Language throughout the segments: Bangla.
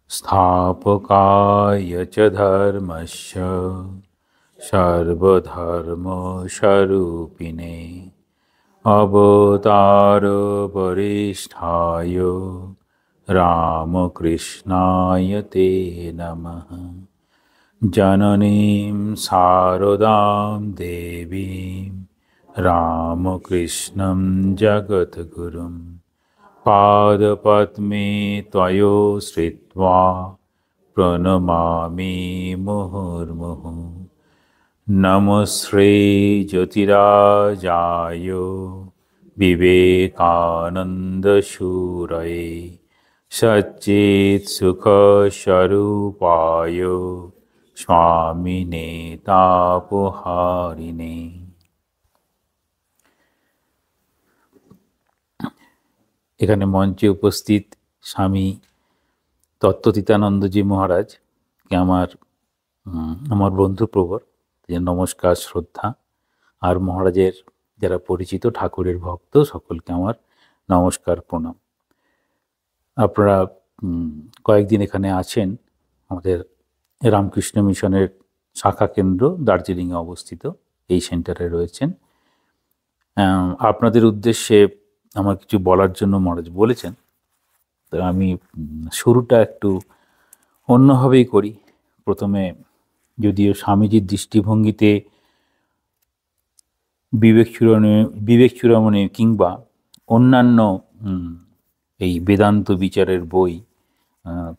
स्थापकाय च धर्मस्य सर्वधर्मस्वरूपिणे अवतारवरिष्ठाय रामकृष्णाय ते नमः। जननीं शारदां देवीं रामकृष्णं जगद्गुरुं पादपद्मे त्वयोश्रित्वा प्रणमामि मुहुर्मुहुः। नमस्ते ज्योतिराजाय विवेकानन्दशूरये सच्चित्सुखस्वरूपाय स्वामिने तापहारिणे। এখানে মঞ্চে উপস্থিত স্বামী তত্ত্বতীতানন্দজি মহারাজকে আমার বন্ধুপ্রবর নমস্কার, শ্রদ্ধা। আর মহারাজের যারা পরিচিত ঠাকুরের ভক্ত সকলকে আমার নমস্কার, প্রণাম। আপনারা কয়েকদিন এখানে আছেন। আমাদের রামকৃষ্ণ মিশনের শাখা কেন্দ্র দার্জিলিংয়ে অবস্থিত, এই সেন্টারে রয়েছেন। আপনাদের উদ্দেশ্যে আমার কিছু বলার জন্য মহারাজ বলেছেন, তো আমি শুরুটা একটু অন্যভাবেই করি। প্রথমে যদিও স্বামীজির দৃষ্টিভঙ্গিতে বিবেক চূড়ামণি কিংবা অন্যান্য এই বেদান্ত বিচারের বই,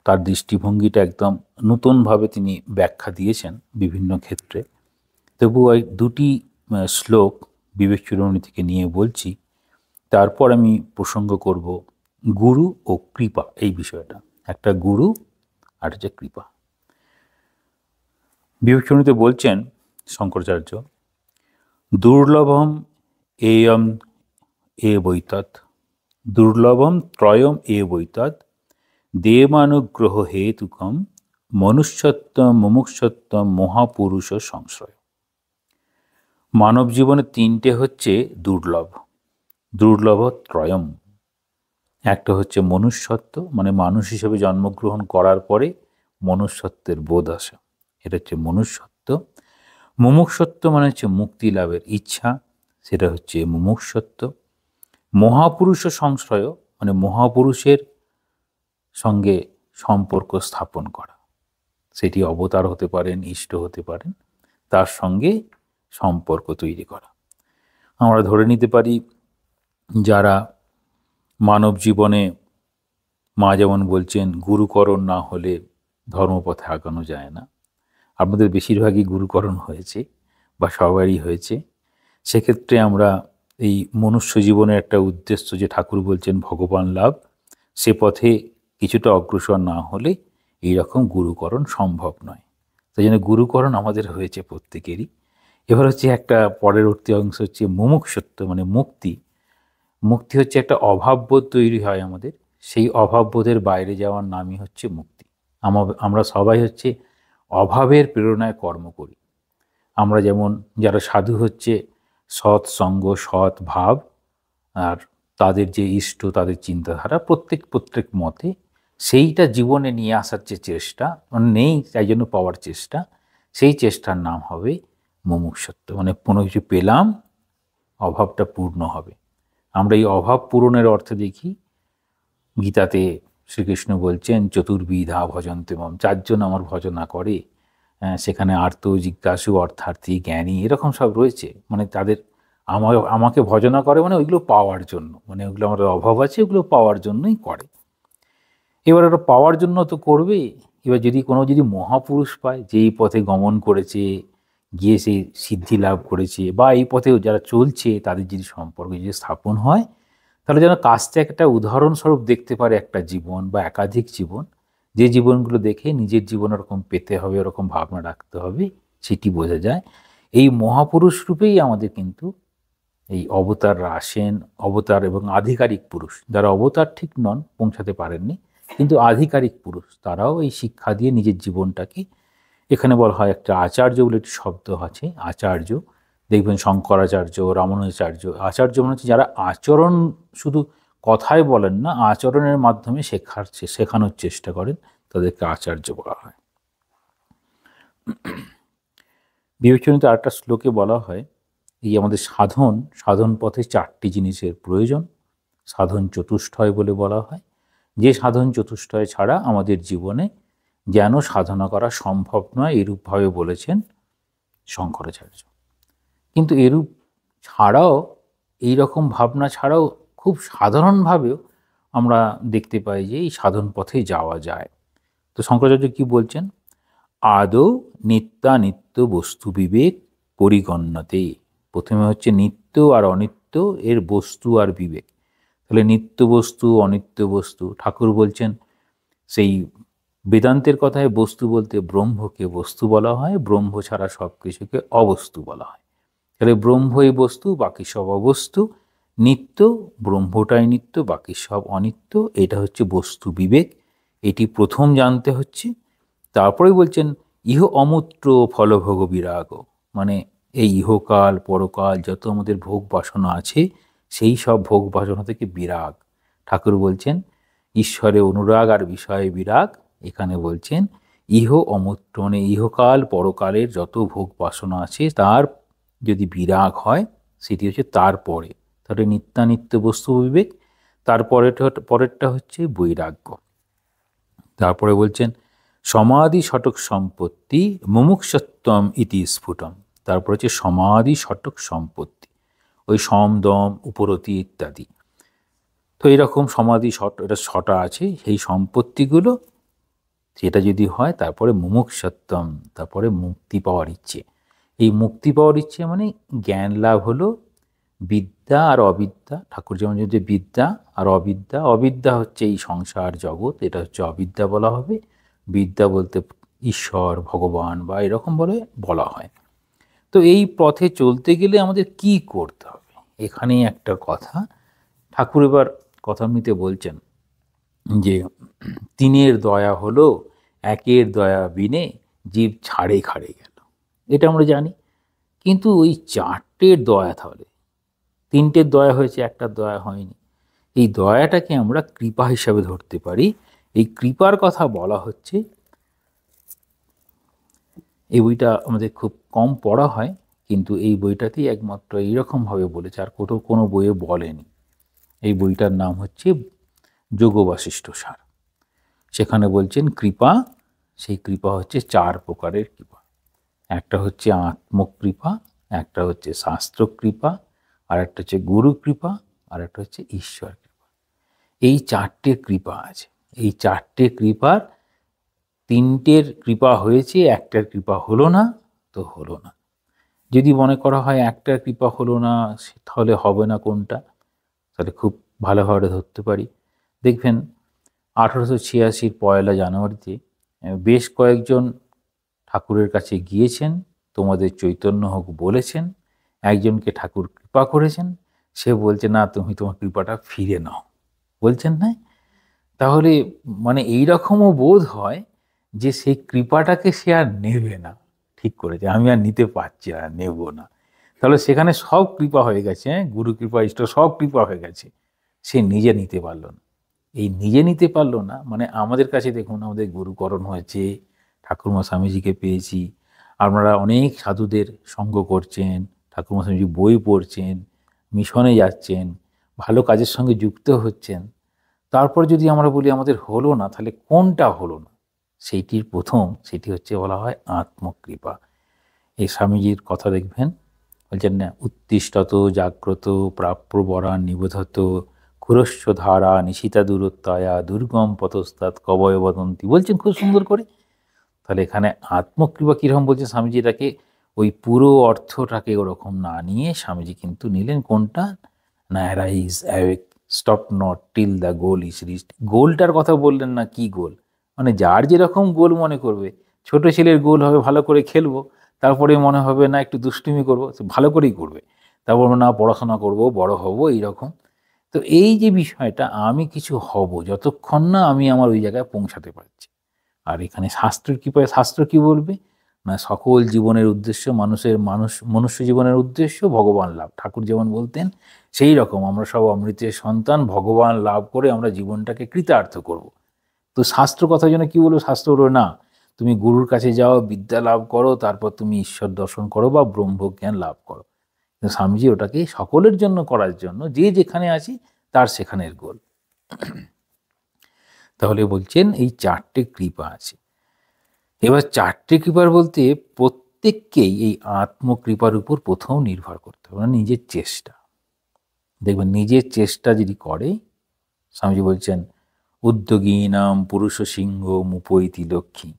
তার দৃষ্টিভঙ্গিটা একদম নতুনভাবে তিনি ব্যাখ্যা দিয়েছেন বিভিন্ন ক্ষেত্রে। তবুও এই দুটি শ্লোক বিবেক চূড়ামণি থেকে নিয়ে বলছি। তারপর আমি প্রসঙ্গ করব গুরু ও কৃপা, এই বিষয়টা। একটা গুরু আর হচ্ছে কৃপা। বিবেক চূড়ামণিতে বলছেন শঙ্করাচার্য, দুর্লভম এয়ম এবৈতৎ, দুর্লভম ত্রয়ম এবৈতৎ, দেবানুগ্রহ হেতুকম মনুষ্যত্ব মুমুক্ষুত্ব মহাপুরুষ সংশ্রয়। মানব জীবনে তিনটে হচ্ছে দুর্লভ, দুর্লভ ত্রয়ম। একটা হচ্ছে মনুষ্যত্ব, মানে মানুষ হিসেবে জন্মগ্রহণ করার পরে মনুষ্যত্বের বোধ আসে, এটা হচ্ছে মনুষ্যত্ব। মুমুক্ষুত্ব মানে হচ্ছে মুক্তি লাভের ইচ্ছা, সেটা হচ্ছে মুমুক্ষুত্ব। মহাপুরুষ সংশ্রয় মানে মহাপুরুষের সঙ্গে সম্পর্ক স্থাপন করা, সেটি অবতার হতে পারেন, ইষ্ট হতে পারেন, তার সঙ্গে সম্পর্ক তৈরি করা। আমরা ধরে নিতে পারি যারা মানব জীবনে, মা যেমন বলছেন গুরুকরণ না হলে ধর্মপথে আগানো যায় না। আপনাদের বেশিরভাগই গুরুকরণ হয়েছে বা সবারই হয়েছে। সেক্ষেত্রে আমরা এই মনুষ্য জীবনের একটা উদ্দেশ্য যে ঠাকুর বলছেন ভগবান লাভ, সে পথে কিছুটা অগ্রসর না হলে এইরকম গুরুকরণ সম্ভব নয়। তাই জন্য গুরুকরণ আমাদের হয়েছে প্রত্যেকেরই। এবার হচ্ছে একটা পরবর্তী অংশ হচ্ছে মুমুক্ষুত্ব মানে মুক্তি। মুক্তি হচ্ছে একটা অভাববোধ তৈরি হয় আমাদের, সেই অভাববোধের বাইরে যাওয়ার নামই হচ্ছে মুক্তি। আমরা সবাই হচ্ছে অভাবের প্রেরণায় কর্ম করি। আমরা যেমন যারা সাধু হচ্ছে সৎ সঙ্গ, সৎ ভাব, আর তাদের যে ইষ্ট, তাদের চিন্তাধারা প্রত্যেক মতে সেইটা জীবনে নিয়ে আসার যে চেষ্টা, মানে নেই তাই জন্য পাওয়ার চেষ্টা, সেই চেষ্টার নাম হবে মুমুক্ষুত্ব। মানে কোনো কিছু পেলাম, অভাবটা পূর্ণ হবে। আমরা এই অভাব পূরণের অর্থে দেখি গীতাতে শ্রীকৃষ্ণ বলছেন চতুর্বিধা ভজন্তে মম, চারজন আমার ভজনা করে। সেখানে আর্ত, জিজ্ঞাসু, অর্থার্থী, জ্ঞানী, এরকম সব রয়েছে। মানে তাদের আমাকে ভজনা করে মানে ওইগুলো পাওয়ার জন্য, মানে ওগুলো আমার অভাব আছে ওগুলো পাওয়ার জন্যই করে। এবার ওটা পাওয়ার জন্য তো করবে। এবার যদি মহাপুরুষ পায়, যে এই পথে গমন করেছে, গিয়ে সে সিদ্ধি লাভ করেছে, বা এই পথে যারা চলছে তাদের যদি সম্পর্ক যদি স্থাপন হয়, তাহলে যেন কাছ থেকে একটা উদাহরণস্বরূপ দেখতে পারে একটা জীবন বা একাধিক জীবন, যে জীবনগুলো দেখে নিজের জীবন ওরকম পেতে হবে, ওরকম ভাবনা রাখতে হবে, সেটি বোঝা যায়। এই মহাপুরুষ রূপেই আমাদের কিন্তু এই অবতাররা আসেন। অবতার এবং আধিকারিক পুরুষ, যারা অবতার ঠিক নন, পৌঁছাতে পারেননি, কিন্তু আধিকারিক পুরুষ, তারাও এই শিক্ষা দিয়ে নিজের জীবনটাকে, এখানে বলা হয় একটা আচার্য বলে একটি শব্দ আছে, আচার্য। দেখবেন শঙ্করাচার্য, রামানুজাচার্য, আচার্য মানে হচ্ছে যারা আচরণ শুধু কথায় বলেন না, আচরণের মাধ্যমে শেখানোর চেষ্টা করেন, তাদেরকে আচার্য বলা হয়। বিবেচনিত আরেকটা শ্লোকে বলা হয়, এই আমাদের সাধন পথে 4টি জিনিসের প্রয়োজন, সাধন চতুষ্টয় বলে বলা হয়। যে সাধন চতুষ্টয় ছাড়া আমাদের জীবনে যেন সাধনা করা সম্ভব নয়, এরূপভাবে বলেছেন শঙ্করাচার্য। কিন্তু এরূপ ছাড়াও, এই রকম ভাবনা ছাড়াও খুব সাধারণভাবেও আমরা দেখতে পাই যে এই সাধন পথে যাওয়া যায়। তো শঙ্করাচার্য কি বলছেন? আদৌ নিত্যানিত্য বস্তু বিবেক পরিগণ্যতে। প্রথমে হচ্ছে নিত্য আর অনিত্য এর বস্তু আর বিবেক। তাহলে নিত্য বস্তু অনিত্য বস্তু, ঠাকুর বলছেন সেই বেদান্তের কথায় বস্তু বলতে ব্রহ্মকে বস্তু বলা হয়, ব্রহ্ম ছাড়া সব কিছুকে অবস্তু বলা হয়। তাহলে ব্রহ্মই বস্তু, বাকি সব অবস্তু। নিত্য, ব্রহ্মটাই নিত্য, বাকি সব অনিত্য। এটা হচ্ছে বস্তু বিবেক, এটি প্রথম জানতে হচ্ছে। তারপরে বলছেন ইহ অমূত্র ফলভোগ বিরাগ, মানে এই ইহকাল পরকাল যত আমাদের ভোগ বাসনা আছে, সেই সব ভোগ বাসনা থেকে বিরাগ। ঠাকুর বলছেন ঈশ্বরে অনুরাগ আর বিষয়ে বিরাগ। এখানে বলছেন ইহ অমূত্র, মানে ইহকাল পরকালের যত ভোগ বাসনা আছে তার যদি বিরাগ হয়, সেটি হচ্ছে তারপরে। তাহলে নিত্যানিত্য বস্তু বিবেক। পরেরটা হচ্ছে বৈরাগ্য। তারপরে বলছেন সমাধি শটক সম্পত্তি মুমুক্ষত্বম ইতি স্ফুটম। তারপর হচ্ছে সমাধি শটক সম্পত্তি, ওই সম দম উপরতি ইত্যাদি। তো এরকম সমাধি এটা ছটা আছে, সেই সম্পত্তিগুলো সেটা যদি হয়, তারপরে মুমুক্ষত্বম, তারপরে মুক্তি পাওয়ার ইচ্ছে। এই মুক্তি পাওয়ার ইচ্ছে মানে জ্ঞান লাভ হলো, বিদ্যা আর অবিদ্যা। ঠাকুর যেমন যে বিদ্যা আর অবিদ্যা, অবিদ্যা হচ্ছে এই সংসার জগৎ, এটা হচ্ছে অবিদ্যা বলা হবে। বিদ্যা বলতে ঈশ্বর ভগবান বা এরকম বলা হয়। তো এই পথে চলতে গেলে আমাদের কি করতে হবে, এখানেই একটা কথা। ঠাকুর এবার কথামৃতে বলছেন যে তিনের দয়া হলো, একের দয়া বিনে জীব ছাড়ে খাড়ে গেল। এটা আমরা জানি, কিন্তু ওই 4টের দয়া, তাহলে 3টের দয়া হয়েছে, একটার দয়া হয়নি। এই দয়াটাকে আমরা কৃপা হিসাবে ধরতে পারি। এই কৃপার কথা বলা হচ্ছে। এই বইটা আমাদের খুব কম পড়া হয়, কিন্তু এই বইটাতেই একমাত্র এইরকমভাবে বলেছে, আর কোনো বইয়ে বলেনি। এই বইটার নাম হচ্ছে যোগ বাসিষ্ঠ সার। সেখানে বলছেন কৃপা, সেই কৃপা হচ্ছে 4 প্রকারের কৃপা। একটা হচ্ছে আত্মকৃপা, একটা হচ্ছে শাস্ত্র কৃপা, আর একটা হচ্ছে গুরু কৃপা, আর একটা হচ্ছে ঈশ্বর কৃপা। এই 4টে কৃপা আছে। এই 4টে কৃপার 3টের কৃপা হয়েছে, একটার কৃপা হলো না, তো হলো না। যদি মনে করা হয় একটার কৃপা হলো না, তাহলে হবে না কোনটা, তাহলে খুব ভালোভাবে ধরতে পারি। দেখবেন 1886 পয়লা জানুয়ারিতে বেশ কয়েকজন ঠাকুরের কাছে গিয়েছেন, তোমাদের চৈতন্য হোক বলেছেন। একজনকে ঠাকুর কৃপা করেছেন, সে বলছে না, তুমি তোমার কৃপাটা ফিরে নাও, বলছেন না। তাহলে মানে এইরকমও বোধ হয় যে সেই কৃপাটাকে সে আর নেবে না, ঠিক করেছে, আমি আর নিতে পারছি আর নেব না। তাহলে সেখানে সব কৃপা হয়ে গেছে, গুরু কৃপা ইষ্ট সব কৃপা হয়ে গেছে, সে নিজে নিতে পারলো না। এই নিজে নিতে পারলো না মানে আমাদের কাছে দেখুন, আমাদের গুরুকরণ হয়েছে, ঠাকুরমা স্বামীজিকে পেয়েছি, আপনারা অনেক সাধুদের সঙ্গ করছেন, ঠাকুরমা স্বামীজি বই পড়ছেন, মিশনে যাচ্ছেন, ভালো কাজের সঙ্গে যুক্ত হচ্ছেন। তারপর যদি আমরা বলি আমাদের হলো না, তাহলে কোনটা হলো না? সেইটির প্রথম, সেটি হচ্ছে বলা হয় আত্মকৃপা। এই স্বামীজির কথা দেখবেন, বলছেন না, উত্তিষ্ঠত জাগ্রত প্রাপ্যবরা নিবোধত খুরস্ব ধারা নিশিতা দূরত্বয়া দুর্গম পথস্তাৎ কবয় বদন্তি, বলছেন খুব সুন্দর করে। তাহলে এখানে আত্মকৃপা কীরকম বলছে স্বামীজি, এটাকে ওই পুরো অর্থটাকে ওরকম না নিয়ে স্বামীজি কিন্তু নিলেন কোনটা না, arise awake stop not till the goal is reached. গোলটার কথা বললেন না, কি গোল, মানে যার যেরকম গোল মনে করবে। ছোট ছেলের গোল হবে ভালো করে খেলবো, তারপরে মনে হবে না একটু দুষ্টুমি করবো, ভালো করেই করবে। তারপর না পড়াশোনা করব, বড় হব, এইরকম। তো এই যে বিষয়টা, আমি কিছু হব যতক্ষণ না আমি আমার ওই জায়গায় পৌঁছাতে পারছি। আর এখানে শাস্ত্রের কৃপায়, শাস্ত্র কি বলবে মানে সকল জীবনের উদ্দেশ্য মনুষ্য জীবনের উদ্দেশ্য ভগবান লাভ। ঠাকুর যেমন বলতেন সেই রকম আমরা সব অমৃতের সন্তান, ভগবান লাভ করে আমরা জীবনটাকে কৃতার্থ করব। তো শাস্ত্র কথার জন্য কি বলবো? শাস্ত্র বলবো না, তুমি গুরুর কাছে যাও, বিদ্যা লাভ করো, তারপর তুমি ঈশ্বর দর্শন করো বা ব্রহ্মজ্ঞান লাভ করো। কিন্তু স্বামীজি ওটাকে সকলের জন্য করার জন্য, যে যেখানে আছি তার সেখানের গোল। তাহলে বলছেন এই 4টে কৃপা আছে। এবার 4টে কৃপার বলতে প্রত্যেককেই এই আত্মকৃপার উপর প্রথম নির্ভর করতে হবে, মানে নিজের চেষ্টা। দেখবেন নিজের চেষ্টা যদি করে, স্বামীজি বলছেন উদ্যোগীনাম পুরুষ সিংহ মুপৈতি লক্ষ্মী।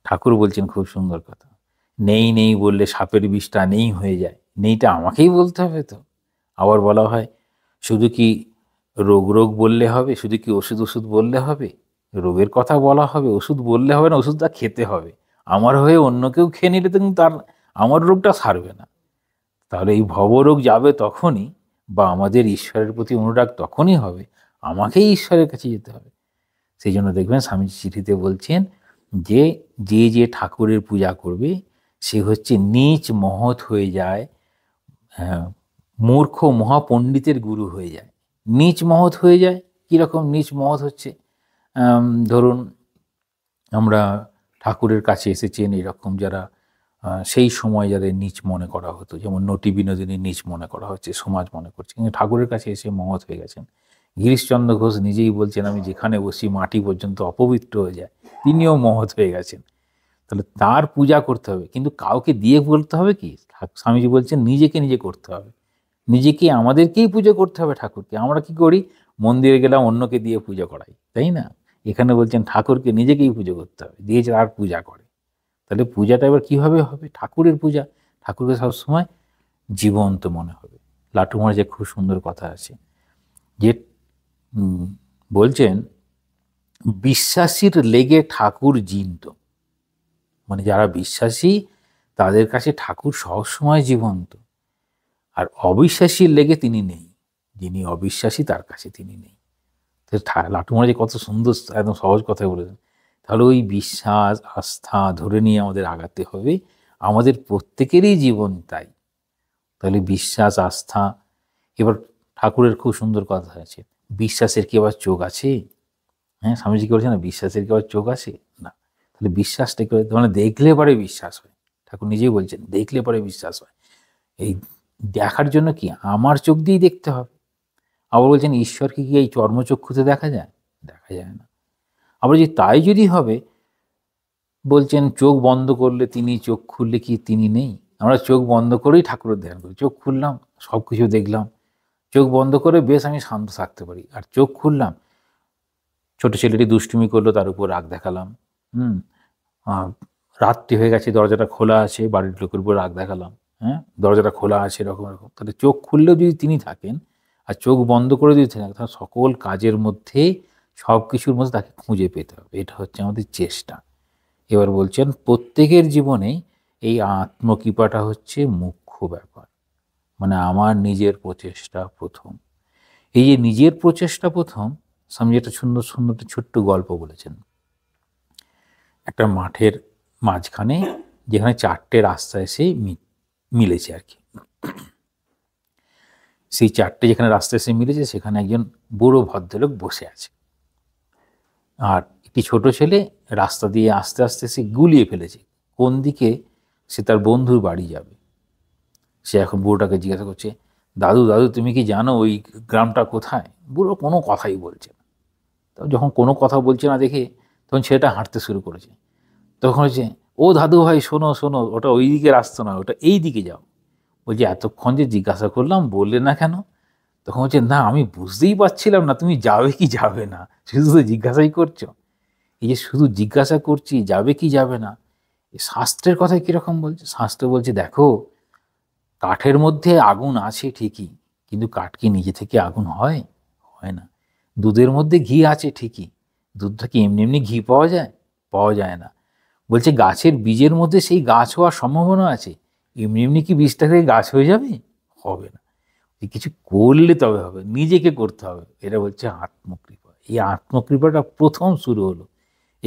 ঠাকুর বলছেন খুব সুন্দর কথা, নেই নেই বললে সাপের বিষটা নেই হয়ে যায়। নেইটা আমাকেই বলতে হবে তো। আবার বলা হয় শুধু কি রোগ রোগ বললে হবে, শুধু কি ওষুধ ওষুধ বললে হবে? রোগের কথা বলা হবে, ওষুধ বললে হবে না, ওষুধটা খেতে হবে। আমার হয়ে অন্য কেউ খেয়ে নিলে তো তার আমার রোগটা সারবে না। তাহলে এই ভবরোগ যাবে তখনই, বা আমাদের ঈশ্বরের প্রতি অনুরাগ তখনই হবে, আমাকেই ঈশ্বরের কাছে যেতে হবে। সেই জন্য দেখবেন স্বামীজি চিঠিতে বলছেন যে যে যে ঠাকুরের পূজা করবে সে হচ্ছে নীচ মহৎ হয়ে যায়, মূর্খ মহাপণ্ডিতের গুরু হয়ে যায়। নীচ মহৎ হয়ে যায়, কীরকম নীচ মহৎ হচ্ছে? ধরুন আমরা ঠাকুরের কাছে এসেছেন এরকম যারা সেই সময় যাদের নীচ মনে করা হতো, যেমন নটি বিনোদিনী নীচ মনে করা হচ্ছে, সমাজ মনে করছে, কিন্তু ঠাকুরের কাছে এসে মহৎ হয়ে গেছেন। গিরিশচন্দ্র ঘোষ নিজেই বলছেন আমি যেখানে বসি মাটি পর্যন্ত অপবিত্র হয়ে যায়, তিনিও মহৎ হয়ে গেছেন। তাহলে তার পূজা করতে হবে, কিন্তু কাউকে দিয়ে বলতে হবে কি? স্বামীজি বলছেন নিজেকে নিজে করতে হবে, নিজেকে আমাদেরকেই পুজো করতে হবে ঠাকুরকে। আমরা কি করি? মন্দিরে গেলাম অন্যকে দিয়ে পুজো করাই, তাই না? এখানে বলছেন ঠাকুরকে নিজেকেই পুজো করতে হবে, দিয়ে আর পূজা করে। তাহলে পূজাটা এবার কীভাবে হবে? ঠাকুরের পূজা, ঠাকুরকে সবসময় জীবন্ত মনে হবে। লাটু মহারাজের খুব সুন্দর কথা আছে যে বলছেন বিশ্বাসীর লেগে ঠাকুর জীবন্ত। মানে যারা বিশ্বাসী তাদের কাছে ঠাকুর সবসময় জীবন্ত, আর অবিশ্বাসীর লেগে তিনি নেই। যিনি অবিশ্বাসী তার কাছে তিনি নেই। লাটু মহারাজ কত সুন্দর একদম সহজ কথায় বলেছেন। তাহলে ওই বিশ্বাস আস্থা ধরে নিয়ে আমাদের আগাতে হবে, আমাদের প্রত্যেকেরই জীবন তাই। তাহলে বিশ্বাস আস্থা। এবার ঠাকুরের খুব সুন্দর কথা আছে, বিশ্বাসের কি আবার চোখ আছে? হ্যাঁ, স্বামীজি কি বলছে না বিশ্বাসের কি আবার চোখ আছে? না। তাহলে বিশ্বাসটা কি মানে দেখলে পরে বিশ্বাস হয়। ঠাকুর নিজেই বলছেন দেখলে পরে বিশ্বাস হয়। এই দেখার জন্য কি আমার চোখ দিয়েই দেখতে হবে। আবার বলছেন ঈশ্বরকে কি এই চর্মচক্ষুতে দেখা যায়? দেখা যায় না। আবার যে তাই যদি হবে, বলছেন চোখ বন্ধ করলে তিনি, চোখ খুললে কি তিনি নেই? আমরা চোখ বন্ধ করেই ঠাকুরের ধ্যান করি। চোখ খুললাম সব কিছু দেখলাম, চোখ বন্ধ করে বেশ আমি শান্ত থাকতে পারি। আর চোখ খুললাম, ছোট ছেলেটি দুষ্টুমি করলো তার উপর রাগ দেখালাম, রাত্রি হয়ে গেছে দরজাটা খোলা আছে বাড়ির লোকের উপর রাগ দেখালাম, হ্যাঁ দরজাটা খোলা আছে এরকম এরকম। তাহলে চোখ খুললেও যদি তিনি থাকেন আর চোখ বন্ধ করে যদি থাকেন, তাহলে সকল কাজের মধ্যে সব কিছুর মধ্যে তাকে খুঁজে পেতে হবে। এটা হচ্ছে আমাদের চেষ্টা। এবার বলছেন প্রত্যেকের জীবনে এই আত্মকৃপাটা হচ্ছে মুখ্য ব্যাপার, মানে আমার নিজের প্রচেষ্টা প্রথম। এই যে নিজের প্রচেষ্টা প্রথম, স্বামীজি একটা সুন্দর সুন্দর একটা ছোট্ট গল্প বলেছেন। একটা মাঠের মাঝখানে যেখানে 4টে রাস্তা এসে মিলেছে আর কি, সেই 4টে যেখানে রাস্তা এসে মিলেছে সেখানে একজন বুড়ো ভদ্রলোক বসে আছে, আর একটি ছোট ছেলে রাস্তা দিয়ে আস্তে আস্তে সে গুলিয়ে ফেলেছে কোন দিকে সে তার বন্ধুর বাড়ি যাবে। সে এখন বুড়োটাকে জিজ্ঞাসা করছে, দাদু দাদু তুমি কি জানো ওই গ্রামটা কোথায়? বুড়ো কোনো কথাই বলছে না। তো যখন কোনো কথা বলছে না দেখে তখন ছেলেটা হাঁটতে শুরু করেছে। তখন হচ্ছে, ও দাদু ভাই শোনো শোনো, ওটা ওই দিকে রাস্তা নয়, ওটা এই দিকে যাও। বলছে এতক্ষণ যে জিজ্ঞাসা করলাম বললে না কেন? তখন হচ্ছে, না আমি বুঝতেই পারছিলাম না তুমি যাবে কি যাবে না, শুধু তো জিজ্ঞাসাই করছো। এই যে শুধু জিজ্ঞাসা করছি যাবে কি যাবে না, শাস্ত্রের কথায় কীরকম বলছে? শাস্ত্র বলছে দেখো, কাঠের মধ্যে আগুন আছে ঠিকই, কিন্তু কাঠ কি নিজে থেকে আগুন হয়? হয় না। দুধের মধ্যে ঘি আছে ঠিকই, দুধটা কি এমনি এমনি ঘি পাওয়া যায়? পাওয়া যায় না। বলছে গাছের বীজের মধ্যে সেই গাছ হওয়ার সম্ভাবনা আছে, এমনি এমনি কি বীজটা থেকে গাছ হয়ে যাবে? হবে না। কিছু করলে তবে হবে, নিজেকে করতে হবে। এটা বলছে আত্মকৃপা। এই আত্মকৃপাটা প্রথম শুরু হলো।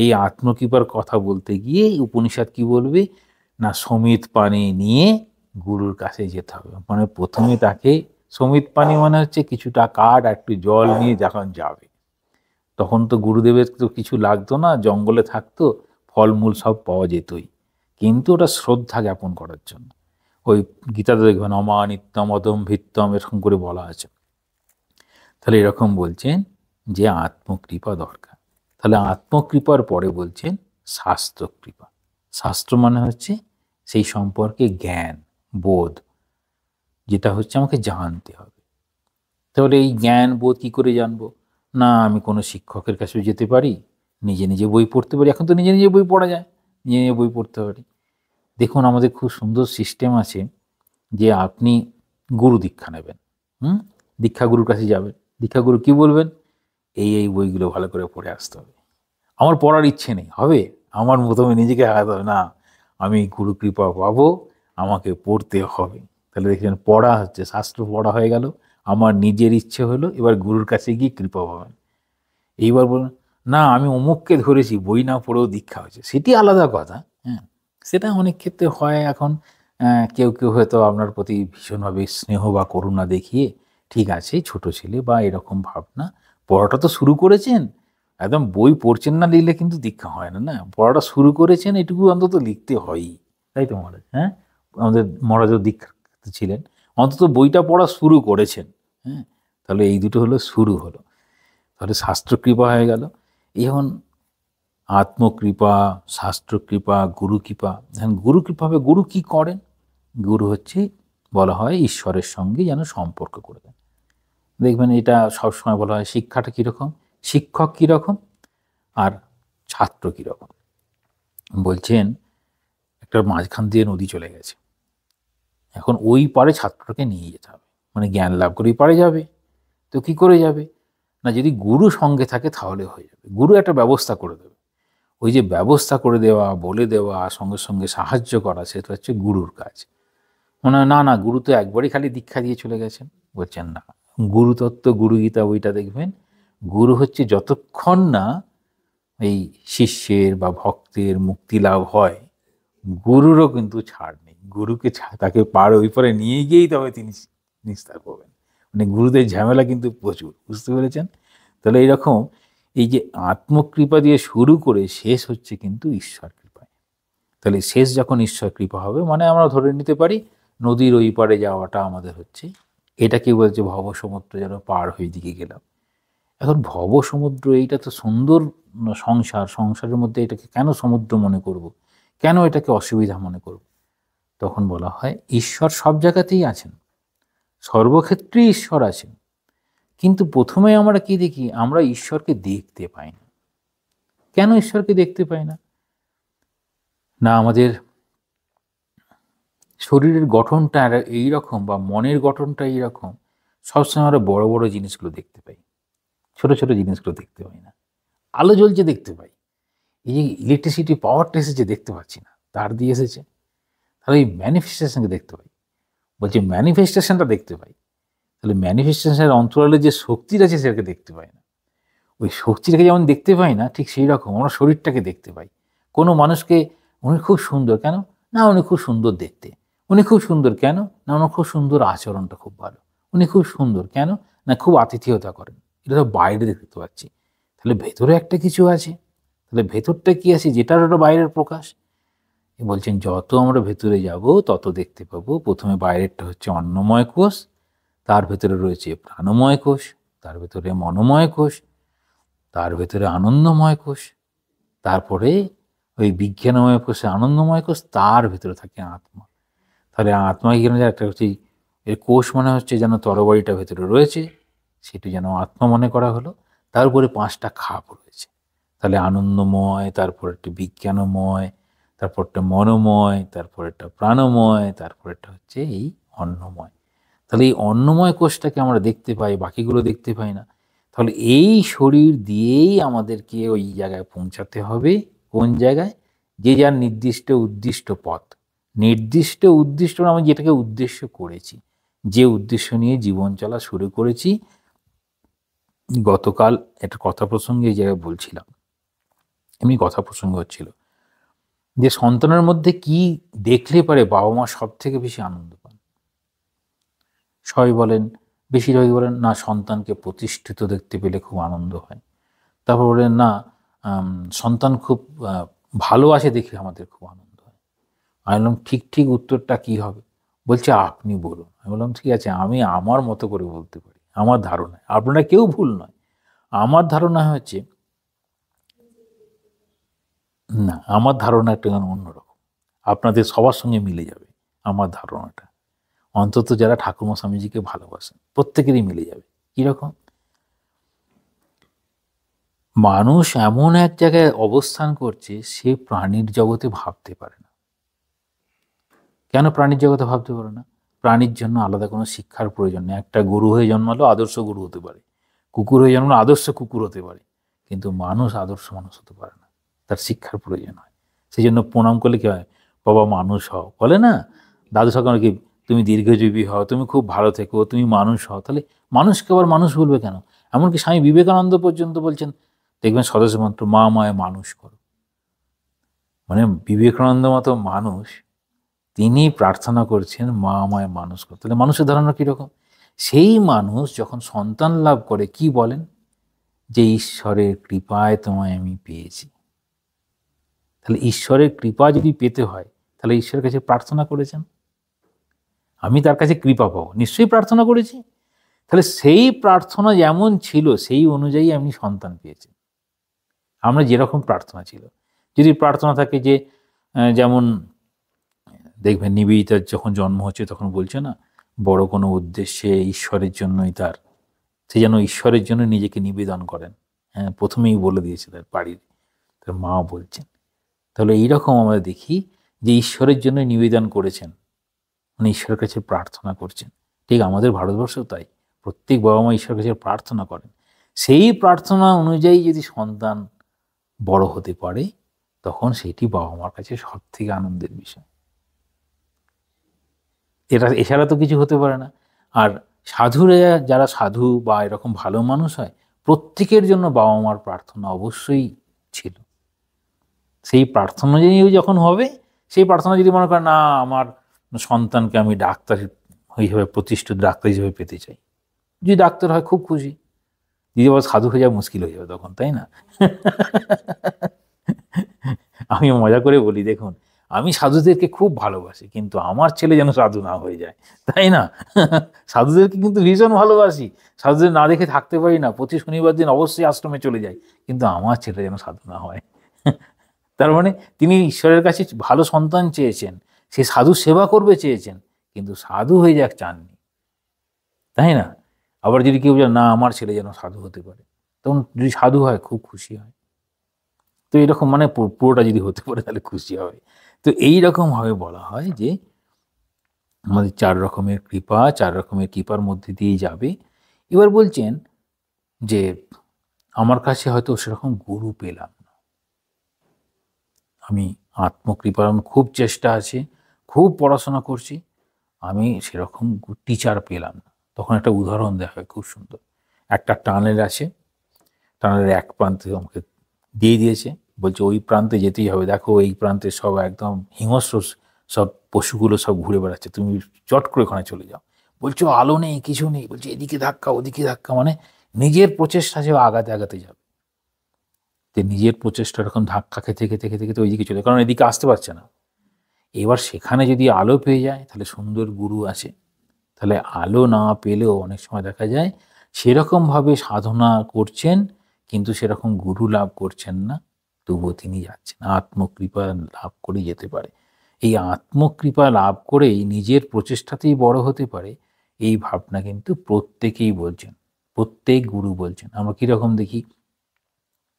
এই আত্মকৃপার কথা বলতে গিয়ে উপনিষদ কি বলবে না, সমিত পানি নিয়ে গুরুর কাছে যেতে হবে। মানে প্রথমে তাকে সমিত পানি মানে হচ্ছে কিছুটা কাঠ আর একটু জল নিয়ে যখন যাবে, তখন তো গুরুদেবের তো কিছু লাগতো না, জঙ্গলে থাকতো, ফলমূল সব পাওয়া যেতই, কিন্তু ওটা শ্রদ্ধা জ্ঞাপন করার জন্য। ওই গীতাতে দেখবেন অমানিত্যম অদম ভিত্তম এরকম করে বলা আছে। তাহলে এরকম বলছেন যে আত্মকৃপা দরকার। তাহলে আত্মকৃপার পরে বলছেন শাস্ত্রকৃপা। শাস্ত্র মানে হচ্ছে সেই সম্পর্কে জ্ঞান বোধ, যেটা হচ্ছে আমাকে জানতে হবে। তাহলে এই জ্ঞান বোধ কী করে জানবো? না আমি কোনো শিক্ষকের কাছে যেতে পারি, নিজে নিজে বই পড়তে পারি। এখন তো নিজে নিজে বই পড়া যায়, নিজে নিজে বই পড়তে পারি। দেখুন আমাদের খুব সুন্দর সিস্টেম আছে যে আপনি গুরু দীক্ষা নেবেন, দীক্ষাগুরুর কাছে যাবেন, দীক্ষাগুরু কি বলবেন, এই বইগুলো ভালো করে পড়ে আসতে হবে। আমার পড়ার ইচ্ছে নেই, হবে আমার প্রথমে নিজেকে হারাতে হবে, না আমি গুরু কৃপা পাবো, আমাকে পড়তে হবে। তাহলে দেখছেন পড়া হচ্ছে, শাস্ত্র পড়া হয়ে গেল, আমার নিজের ইচ্ছে হলো, এবার গুরুর কাছে গিয়ে কৃপা পাবেন। এইবার বলুন না আমি অমুককে ধরেছি, বই না পড়েও দীক্ষা হয়েছে, সেটি আলাদা কথা। হ্যাঁ, সেটা অনেক ক্ষেত্রে হয়। এখন কেউ কেউ হয়তো আপনার প্রতি ভীষণভাবে স্নেহ বা করুণা দেখিয়ে ঠিক আছে ছোট ছেলে বা এরকম ভাবনা, পড়াটা তো শুরু করেছেন, একদম বই পড়ছেন না লিখলে কিন্তু দীক্ষা হয় না। না, পড়াটা শুরু করেছেন এটুকু অন্তত লিখতে হয়ই, তাই তো মহারাজ? হ্যাঁ, আমাদের মহারাজও দীক্ষা ছিলেন, অন্তত বইটা পড়া শুরু করেছেন। হ্যাঁ, তাহলে এই দুটো হলো শুরু হলো। তাহলে শাস্ত্রকৃপা হয়ে গেল। এখন আত্মকৃপা, শাস্ত্রকৃপা, গুরুকৃপা। এখন গুরুকৃপা হবে, গুরু কি করেন? গুরু হচ্ছে বলা হয় ঈশ্বরের সঙ্গে যেন সম্পর্ক করে দেন। দেখবেন এটা সবসময় বলা হয় শিক্ষাটা কীরকম, শিক্ষক কীরকম আর ছাত্র কীরকম। বলছেন একটা মাঝখান দিয়ে নদী চলে গেছে, এখন ওই পারে ছাত্রকে নিয়ে যেতে হবে, মানে জ্ঞান লাভ করে ওই পারে যাবে। তো কি করে যাবে না, যদি গুরু সঙ্গে থাকে তাহলে হয়ে যাবে। গুরু একটা ব্যবস্থা করে দেবে। ওই যে ব্যবস্থা করে দেওয়া, বলে দেওয়া, সঙ্গে সঙ্গে সাহায্য করা, সেটা হচ্ছে গুরুর কাজ। মনে হয় না না গুরু তো একবারই খালি দীক্ষা দিয়ে চলে গেছেন। বলছেন না, গুরুতত্ত্ব গুরুগীতা বইটা দেখবেন, গুরু হচ্ছে যতক্ষণ না এই শিষ্যের বা ভক্তের মুক্তি লাভ হয়, গুরুরও কিন্তু ছাড় নেই। গুরুকে তাকে পার ওই পারে নিয়ে গিয়েই তবে তিনি নিস্তার পাবেন। মানে গুরুদের ঝামেলা কিন্তু প্রচুর, বুঝতে পেরেছেন? তাহলে এইরকম এই যে আত্মকৃপা দিয়ে শুরু করে শেষ হচ্ছে কিন্তু ঈশ্বর কৃপায়। তাহলে শেষ যখন ঈশ্বর কৃপা হবে, মানে আমরা ধরে নিতে পারি নদীর ওই পারে যাওয়াটা আমাদের হচ্ছে, এটা কি বলছে ভব সমুদ্র যেন পার হয়ে দিকে গেলাম। এখন ভব সমুদ্র এইটা তো সুন্দর সংসার, সংসারের মধ্যে এটাকে কেন সমুদ্র মনে করব, কেন এটাকে অসুবিধা মনে করব? তখন বলা হয় ঈশ্বর সব জায়গাতেই আছেন, সর্বক্ষেত্রেই ঈশ্বর আছেন, কিন্তু প্রথমে আমরা কি দেখি, আমরা ঈশ্বরকে দেখতে পাই না। কেন ঈশ্বরকে দেখতে পাই না? না আমাদের শরীরের গঠনটা এইরকম বা মনের গঠনটা এইরকম, সবসময় আমরা বড় বড় জিনিসগুলো দেখতে পাই, ছোট ছোট জিনিসগুলো দেখতে পাই না। আলো জ্বলছে দেখতে পাই, এই যে ইলেকট্রিসিটি পাওয়ারটা এসেছে দেখতে পাচ্ছি না, তার দিয়ে এসেছে। তাহলে এই ম্যানিফেস্টেশনকে দেখতে পাই, বলছি ম্যানিফেস্টেশনটা দেখতে পাই। তাহলে ম্যানিফেস্টেশনের অন্তরালে যে শক্তিটা আছে সেটাকে দেখতে পাই না। ওই শক্তিটাকে যেমন দেখতে পাই না, ঠিক সেই রকম আমরা শরীরটাকে দেখতে পাই। কোনো মানুষকে উনি খুব সুন্দর, কেন না উনি খুব সুন্দর দেখতে, উনি খুব সুন্দর কেন না ওনার খুব সুন্দর আচরণটা খুব ভালো, উনি খুব সুন্দর কেন না খুব আতিথেয়তা করেন। এটা তো বাইরে দেখতে পাচ্ছি, তাহলে ভেতরে একটা কিছু আছে। তাহলে ভেতরটা কি আছে যেটার ওটা বাইরের প্রকাশ। বলছেন যত আমরা ভেতরে যাব তত দেখতে পাবো, প্রথমে বাইরেরটা হচ্ছে অন্নময় কোষ, তার ভেতরে রয়েছে প্রাণময় কোষ, তার ভেতরে মনোময় কোষ, তার ভেতরে আনন্দময় কোষ, তারপরে ওই বিজ্ঞানময় কোষে আনন্দময় কোষ, তার ভেতরে থাকে আত্মা। তাহলে আত্মা কি একটা হচ্ছে এর কোষ মনে হচ্ছে যেন তরবারিটা ভেতরে রয়েছে, সেটি যেন আত্মা মনে করা হলো। তার উপরে 5টা খাপ রয়েছে, তাহলে আনন্দময়, তারপর একটা বিজ্ঞানময়, তারপর একটা মনোময়, তারপর একটা প্রাণময়, তারপর একটা হচ্ছে এই অন্নময়। তাহলে এই অন্নময় কোষটাকে আমরা দেখতে পাই, বাকিগুলো দেখতে পাই না। তাহলে এই শরীর দিয়েই আমাদেরকে ওই জায়গায় পৌঁছাতে হবে। কোন জায়গায়? যে যার নির্দিষ্ট উদ্দিষ্ট পথ, নির্দিষ্ট উদ্দিষ্ট আমি যেটাকে উদ্দেশ্য করেছি, যে উদ্দেশ্য নিয়ে জীবন চলা শুরু করেছি। গতকাল একটা কথা প্রসঙ্গে এই জায়গায় বলছিলাম এমনি কথা প্রসঙ্গ হচ্ছিল যে সন্তানের মধ্যে কি দেখলে পারে বাবা মা সব থেকে বেশি আনন্দ পান। সবাই বলেন, বেশিরভাগই বলেন না সন্তানকে প্রতিষ্ঠিত দেখতে পেলে খুব আনন্দ হয়। তারপর বলেন না সন্তান খুব ভালোবাসে দেখে আমাদের খুব আনন্দ হয়। আমি বললাম ঠিক ঠিক উত্তরটা কি হবে? বলছে আপনি বলুন। আমি বললাম ঠিক আছে, আমি আমার মতো করে বলতে পারি, আমার ধারণায়। আপনারা কেউ ভুল নয়। আমার ধারণা হচ্ছে, না আমার ধারণা একটু অন্যরকম, আপনাদের সবার সঙ্গে মিলে যাবে আমার ধারণাটা। অন্তত যারা ঠাকুমা স্বামীজিকে ভালোবাসেন প্রত্যেকেরই মিলে যাবে। কিরকম? মানুষ এমন এক জায়গায় অবস্থান করছে সে প্রাণীর জগতে ভাবতে পারে না। কেন প্রাণীর জগতে ভাবতে পারে না? প্রাণীর জন্য আলাদা কোনো শিক্ষার প্রয়োজন নেই। একটা গরু হয়ে জন্মালো আদর্শ গরু হতে পারে, কুকুর হয়ে জন্মালো আদর্শ কুকুর হতে পারে, কিন্তু মানুষ আদর্শ মানুষ হতে পারে না, তার শিক্ষার প্রয়োজন হয়। সেই জন্য প্রণাম করলে কি হয়? বাবা মানুষ হও, বলে না দাদু সরকার কি, তুমি দীর্ঘজীবী হও, তুমি খুব ভালো থেকো, তুমি মানুষ হও। তাহলে মানুষকে আবার মানুষ বলবে কেন? এমনকি স্বামী বিবেকানন্দ পর্যন্ত বলছেন, দেখবেন সদস্য মন্ত্র, মা মায় মানুষ করো। মানে বিবেকানন্দ মতো মানুষ তিনি প্রার্থনা করছেন মা আমায় মানুষ করো। তাহলে মানুষের ধারণা কীরকম? সেই মানুষ যখন সন্তান লাভ করে কি বলেন? যে ঈশ্বরের কৃপায় তোমায় আমি পেয়েছি। তাহলে ঈশ্বরের কৃপা যদি পেতে হয় তাহলে ঈশ্বরের কাছে প্রার্থনা করেছেন, আমি তার কাছে কৃপা পাবো, নিশ্চয়ই প্রার্থনা করেছি। তাহলে সেই প্রার্থনা যেমন ছিল সেই অনুযায়ী আমি সন্তান পেয়েছি। আমরা যেরকম প্রার্থনা ছিল, যদি প্রার্থনা থাকে যে যেমন দেখবেন নিবেদিতার যখন জন্ম হচ্ছে তখন বলছে না, বড় কোনো উদ্দেশ্যে ঈশ্বরের জন্যই তার, সে যেন ঈশ্বরের জন্য নিজেকে নিবেদন করেন। হ্যাঁ, প্রথমেই বলে দিয়েছে তার বাড়ির, তার মা বলছেন। তাহলে এইরকম আমরা দেখি যে ঈশ্বরের জন্য নিবেদন করেছেন, মানে ঈশ্বরের কাছে প্রার্থনা করছেন। ঠিক আমাদের ভারতবর্ষেও তাই, প্রত্যেক বাবা মা ঈশ্বরের কাছে প্রার্থনা করেন। সেই প্রার্থনা অনুযায়ী যদি সন্তান বড় হতে পারে তখন সেটি বাবা মার কাছে সব থেকে আনন্দের বিষয়। এটা এছাড়া তো কিছু হতে পারে না। আর সাধুরা, যারা সাধু বা এরকম ভালো মানুষ হয়, প্রত্যেকের জন্য বাবা মার প্রার্থনা অবশ্যই ছিল। সেই প্রার্থনা যখন হবে, সেই প্রার্থনা যদি মনে করেন না আমার সন্তানকে আমি ডাক্তার হিসেবে প্রতিষ্ঠিত ডাক্তার হিসেবে পেতে চাই, যদি ডাক্তার হয় খুব খুশি, যদি আবার সাধু হয়ে যাওয়া মুশকিল হয়ে যাবে তখন, তাই না? আমি মজা করে বলি, দেখুন আমি সাধুদেরকে খুব ভালোবাসি, কিন্তু আমার ছেলে যেন সাধু না হয়ে যায়, তাই না? সাধুদেরকে কিন্তু ভীষণ ভালোবাসি, সাধুদের না দেখে থাকতে পারি না, প্রতি শনিবার দিন অবশ্যই আশ্রমে চলে যাই, কিন্তু আমার ছেলে যেন সাধু না হয়। তার মানে তিনি ঈশ্বরের কাছে ভালো সন্তান চেয়েছেন, সে সাধু সেবা করবে চেয়েছেন, কিন্তু সাধু হয়ে যাক চাননি, তাই না? আবার যদি কেউ না আমার ছেলে যেন সাধু হতে পারে, তখন যদি সাধু হয় খুব খুশি হয়। তো এরকম মানে পুরোটা যদি হতে পারে তাহলে খুশি হবে। তো এইরকমভাবে বলা হয় যে আমাদের 4 রকমের কৃপা, 4 রকমের কৃপার মধ্যে দিয়েই যাবে। এবার বলছেন যে আমার কাছে হয়তো সেরকম গুরু পেলাম না, আমি আত্মকৃপার খুব চেষ্টা আছে, খুব পড়াশোনা করছি, আমি সেরকম টিচার পেলাম না। তখন একটা উদাহরণ দেওয়া হয় খুব সুন্দর। একটা টানেল আছে, টানেলের এক প্রান্তে আমাকে দিয়ে দিয়েছে, বলছে ওই প্রান্তে যেতেই হবে, দেখো এই প্রান্তে সব একদম হিংস্র সব পশুগুলো সব ঘুরে বেড়াচ্ছে, তুমি চট করে ওখানে চলে যাও। বলছো আলো নেই, কিছু নেই, বলছে এদিকে ধাক্কা ওদিকে ধাক্কা, মানে নিজের প্রচেষ্টা সে আগাতে আগাতে যাবে। যে নিজের প্রচেষ্টা এরকম ধাক্কা খেতে খেতে খেতে খেতে ওইদিকে চলে, কারণ এদিকে আসতে পারছে না। এবার সেখানে যদি আলো পেয়ে যায় তাহলে সুন্দর গুরু আছে, তাহলে আলো না পেলেও অনেক সময় দেখা যায় সেরকমভাবে সাধনা করছেন কিন্তু সেরকম গুরু লাভ করছেন না, তবুও তিনি যাচ্ছেন, আত্মকৃপা লাভ করে যেতে পারে। এই আত্মকৃপা লাভ করেই নিজের প্রচেষ্টাতেই বড় হতে পারে, এই ভাবনা কিন্তু প্রত্যেকেই বলছেন, প্রত্যেক গুরু বলছেন। আমরা কীরকম দেখি,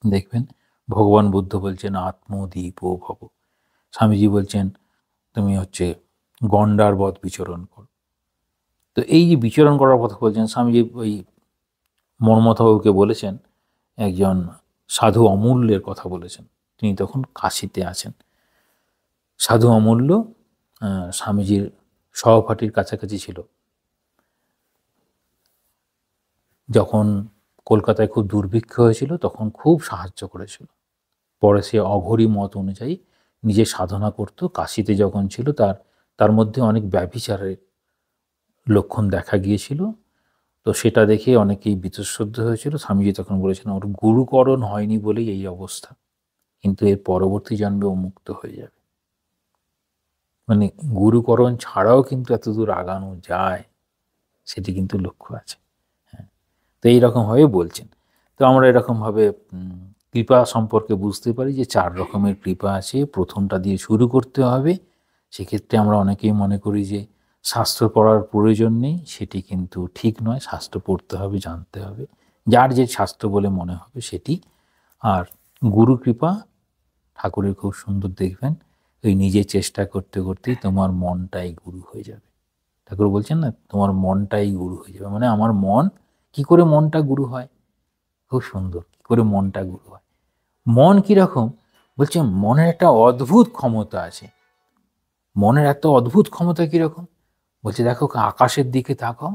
দেখবেন ভগবান বুদ্ধ বলছেন আত্মদীপ ভব, স্বামীজি বলছেন তুমি গণ্ডার বধ বিচরণ করো। তো এই যে বিচরণ করার কথা বলছেন, স্বামীজি ওই মর্মথবাবুকে বলেছেন, একজন সাধু অমূল্যের কথা বলেছেন, তিনি তখন কাশিতে আছেন। সাধু অমূল্য স্বামীজির সহপাঠীর কাছাকাছি ছিল, যখন কলকাতায় খুব দুর্ভিক্ষ হয়েছিল তখন খুব সাহায্য করেছিল। পরে সে অঘোরী মত অনুযায়ী নিজে সাধনা করত। কাশীতে যখন ছিল তার মধ্যে অনেক ব্যভিচারের লক্ষণ দেখা গিয়েছিল। তো সেটা দেখে অনেকেই বীতশ্রদ্ধ হয়েছিল। স্বামীজি তখন বলেছিলেন ওর গুরুকরণ হয়নি বলেই এই অবস্থা, কিন্তু এর পরবর্তী জন্মে ও মুক্ত হয়ে যাবে। মানে গুরুকরণ ছাড়াও কিন্তু এতদূর আগানো যায়, সেটি কিন্তু লক্ষ্য আছে। হ্যাঁ, তো এইরকমভাবে বলছেন। তো আমরা এরকমভাবে কৃপা সম্পর্কে বুঝতে পারি যে 4 রকমের কৃপা আছে। প্রথমটা দিয়ে শুরু করতে হবে। সেক্ষেত্রে আমরা অনেকেই মনে করি যে শাস্ত্র পড়ার প্রয়োজন নেই, সেটি কিন্তু ঠিক নয়। শাস্ত্র পড়তে হবে, জানতে হবে, যার যে শাস্ত্র বলে মনে হবে সেটি। আর গুরু কৃপা ঠাকুরের খুব সুন্দর, দেখবেন ওই নিজে চেষ্টা করতে করতেই তোমার মনটাই গুরু হয়ে যাবে। ঠাকুর বলছেন না, তোমার মনটাই গুরু হয়ে যাবে। মানে আমার মন, কি করে মনটা গুরু হয়? খুব সুন্দর, কি করে মনটা গুরু হয়। মন কীরকম বলছে, মনের একটা অদ্ভুত ক্ষমতা আছে। মনের এত অদ্ভুত ক্ষমতা কীরকম বলছে, দেখো আকাশের দিকে তাকাও,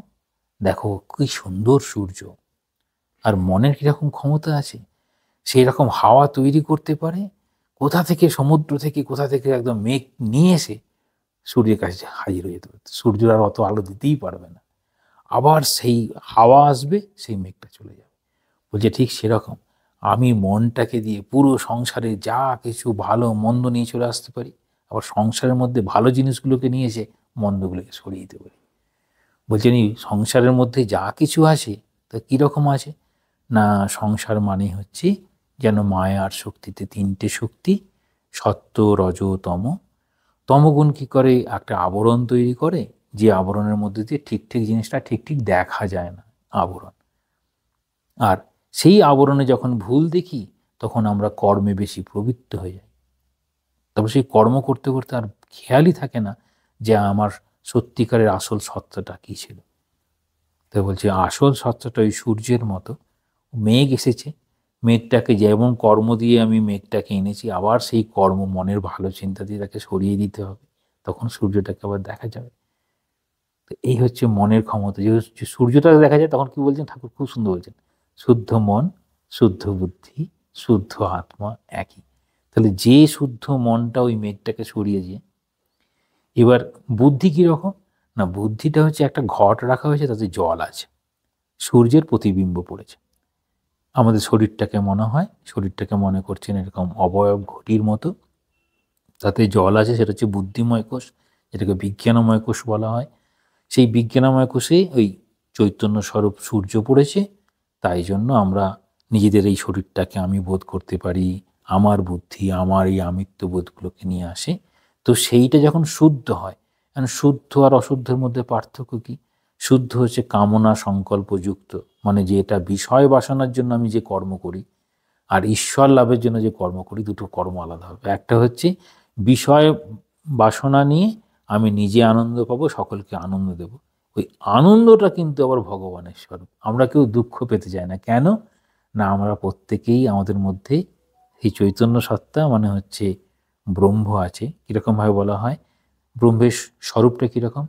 দেখো কি সুন্দর সূর্য। আর মনের কীরকম ক্ষমতা আছে, সেই রকম হাওয়া তৈরি করতে পারে। কোথা থেকে, সমুদ্র থেকে কোথা থেকে একদম মেঘ নিয়ে এসে সূর্যের কাছে হাজির হয়ে যেতে পারে। সূর্য আর অত আলো দিতেই পারবে না, আবার সেই হাওয়া আসবে, সেই মেঘটা চলে যাবে। বলছে ঠিক সেরকম আমি মনটাকে দিয়ে পুরো সংসারে যা কিছু ভালো মন্দ নিয়ে চলে আসতে পারি, আবার সংসারের মধ্যে ভালো জিনিসগুলোকে নিয়ে এসে মন্দগুলোকে সরিয়ে দিতে পারি। বলছেন এই সংসারের মধ্যে যা কিছু আছে তা কীরকম আছে না, সংসার মানে হচ্ছে যেন মায়ার শক্তিতে 3টে শক্তি, সত্য, রজ, তম। তমগুণ কী করে, একটা আবরণ তৈরি করে, যে আবরণের মধ্যে দিয়ে ঠিক ঠিক জিনিসটা ঠিক ঠিক দেখা যায় না, আবরণ। আর সেই আবরণে যখন ভুল দেখি তখন আমরা কর্মে বেশি প্রবৃত্ত হয়ে যাই। তবে সেই কর্ম করতে করতে আর খেয়ালই থাকে না যে আমার সত্যিকারের আসল সত্যটা কী ছিল। তো বলছে আসল সত্যটা ওই সূর্যের মতো। মেঘ এসেছে, মেঘটাকে যেমন কর্ম দিয়ে আমি মেঘটাকে এনেছি, আবার সেই কর্ম মনের ভালো চিন্তা দিয়ে তাকে সরিয়ে দিতে হবে, তখন সূর্যটাকে আবার দেখা যাবে। তো এই হচ্ছে মনের ক্ষমতা। যে সূর্যটা দেখা যায় তখন কি বলছেন ঠাকুর, খুব সুন্দর বলছেন, শুদ্ধ মন, শুদ্ধ বুদ্ধি, শুদ্ধ আত্মা একই। তাহলে যে শুদ্ধ মনটা ওই মেঘটাকে সরিয়েছে। এবার বুদ্ধি কীরকম না, বুদ্ধিটা হচ্ছে একটা ঘট রাখা হয়েছে, তাতে জল আছে, সূর্যের প্রতিবিম্ব পড়েছে। আমাদের শরীরটাকে মনে করছেন এরকম অবয়ব ঘটির মতো, তাতে জল আছে, সেটা হচ্ছে বুদ্ধিময় কোষ, যেটাকে বিজ্ঞানময় কোষ বলা হয়। সেই বিজ্ঞানময় কোষে ওই চৈতন্য স্বরূপ সূর্য পড়েছে। তাই জন্য আমরা নিজেদের এই শরীরটাকে আমি বোধ করতে পারি, আমার বুদ্ধি আমার এই আমিত্ব বোধগুলোকে নিয়ে আসে। তো সেইটা যখন শুদ্ধ হয়, কারণ শুদ্ধ আর অশুদ্ধের মধ্যে পার্থক্য কী? শুদ্ধ হচ্ছে কামনা সংকল্পযুক্ত, মানে যে এটা বিষয় বাসনার জন্য আমি যে কর্ম করি, আর ঈশ্বর লাভের জন্য যে কর্ম করি, দুটো কর্ম আলাদা হবে। একটা হচ্ছে বিষয় বাসনা নিয়ে আমি নিজে আনন্দ পাবো, সকলকে আনন্দ দেব, ওই আনন্দটা কিন্তু আবার ভগবানের স্বরূপ। আমরা কেউ দুঃখ পেতে চাই না। কেন না, আমরা প্রত্যেকেই আমাদের মধ্যে এই চৈতন্য সত্তা মানে হচ্ছে ব্রহ্ম আছে। কীরকমভাবে বলা হয়, ব্রহ্মের স্বরূপটা কীরকম,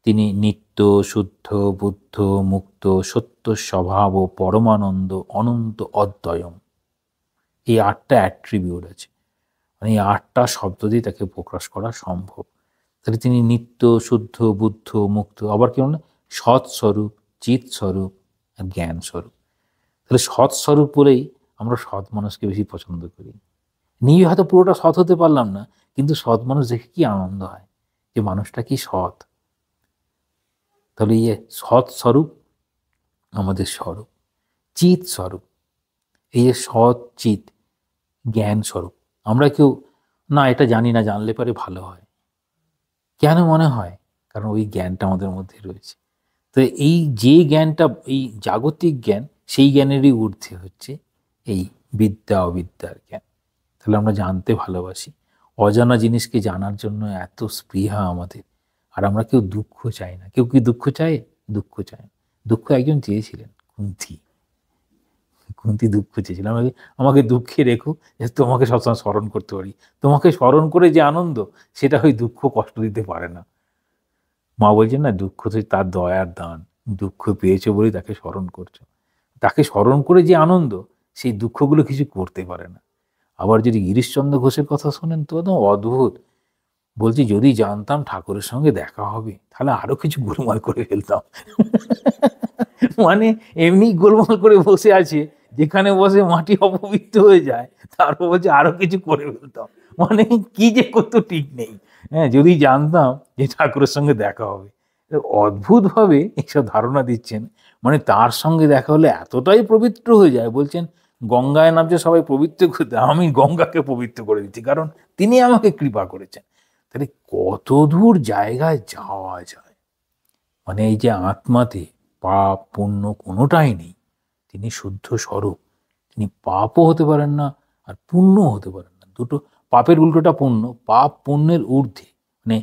তিনি নিত্য, শুদ্ধ, বুদ্ধ, মুক্ত, সত্য স্বভাব ও পরমানন্দ, অনন্ত, অদ্বয়ম। এই 8টা অ্যাট্রিবিউট আছে, মানে এই 8টা শব্দ দিয়ে তাকে প্রকাশ করা সম্ভব। তাহলে তিনি নিত্য, শুদ্ধ, বুদ্ধ, মুক্ত, আবার কি বলেন সৎস্বরূপ, চিৎস্বরূপ আর জ্ঞান স্বরূপ। তাহলে সৎস্বরূপ বলেই আমরা সৎ মানুষকে বেশি পছন্দ করি। নিজে হয়তো পুরোটা সৎ হতে পারলাম না, কিন্তু সৎ মানুষ দেখে কি আনন্দ হয় যে মানুষটা কি সৎ। তাহলে এই সৎ স্বরূপ আমাদের স্বরূপ। চিৎ স্বরূপ, এই যে সৎ চিৎ জ্ঞান স্বরূপ। আমরা কেউ না এটা জানি না, জানলে পরে ভালো হয়, কেন মনে হয়? কারণ ওই জ্ঞানটা আমাদের মধ্যে রয়েছে। তো এই যে জ্ঞানটা, এই জাগতিক জ্ঞান, সেই জ্ঞানেরই ঊর্ধ্বে হচ্ছে এই বিদ্যা অবিদ্যার জ্ঞান। তাহলে আমরা জানতে ভালোবাসি, অজানা জিনিসকে জানার জন্য এত স্পৃহা আমাদের। আর আমরা কেউ দুঃখ চাই না। কেউ কি দুঃখ চায়? দুঃখ চায় না। দুঃখ একজন চেয়েছিলেন, কুন্তি দুঃখ চেয়েছিলেন, আমাকে দুঃখে রেখো, তোমাকে সবসময় স্মরণ করতে পারি। তোমাকে স্মরণ করে যে আনন্দ, সেটা ওই দুঃখ কষ্ট দিতে পারে না। মা বলছেন না, দুঃখ তো তার দয়ার দান, দুঃখ পেয়েছো বলেই তাকে স্মরণ করছো। তাকে স্মরণ করে যে আনন্দ, সেই দুঃখগুলো কিছু করতে পারে না। আবার যদি গিরিশচন্দ্র ঘোষের কথা শোনেন তো একদম অদ্ভুত। বলছি যদি জানতাম ঠাকুরের সঙ্গে দেখা হবে তাহলে আরো কিছু গোলমাল করে ফেলতাম। মানে এমনি গোলমাল করে বসে আছে, যেখানে বসে মাটি অপবিত্র হয়ে যায়, তারপর বলছে আরো কিছু করে ফেলতাম। মানে কি যে করতো ঠিক নেই। হ্যাঁ, যদি জানতাম যে ঠাকুরের সঙ্গে দেখা হবে। অদ্ভুতভাবে এইসব ধারণা দিচ্ছেন। মানে তার সঙ্গে দেখা হলে এতটাই পবিত্র হয়ে যায়, বলছেন গঙ্গায় নামছে সবাই পবিত্র করতে, আমি গঙ্গাকে পবিত্র করে দিচ্ছি, কারণ তিনি আমাকে কৃপা করেছেন। তাহলে কত দূর জায়গায় যাওয়া যায়। মানে এই যে আত্মাতে পাপ পুণ্য কোনোটাই নেই, তিনি শুদ্ধ স্বরূপ, তিনি পাপও হতে পারেন না আর পুণ্যও হতে পারেন না। দুটো, পাপের উল্টোটা পুণ্য, পাপ পুণ্যের ঊর্ধ্বে। মানে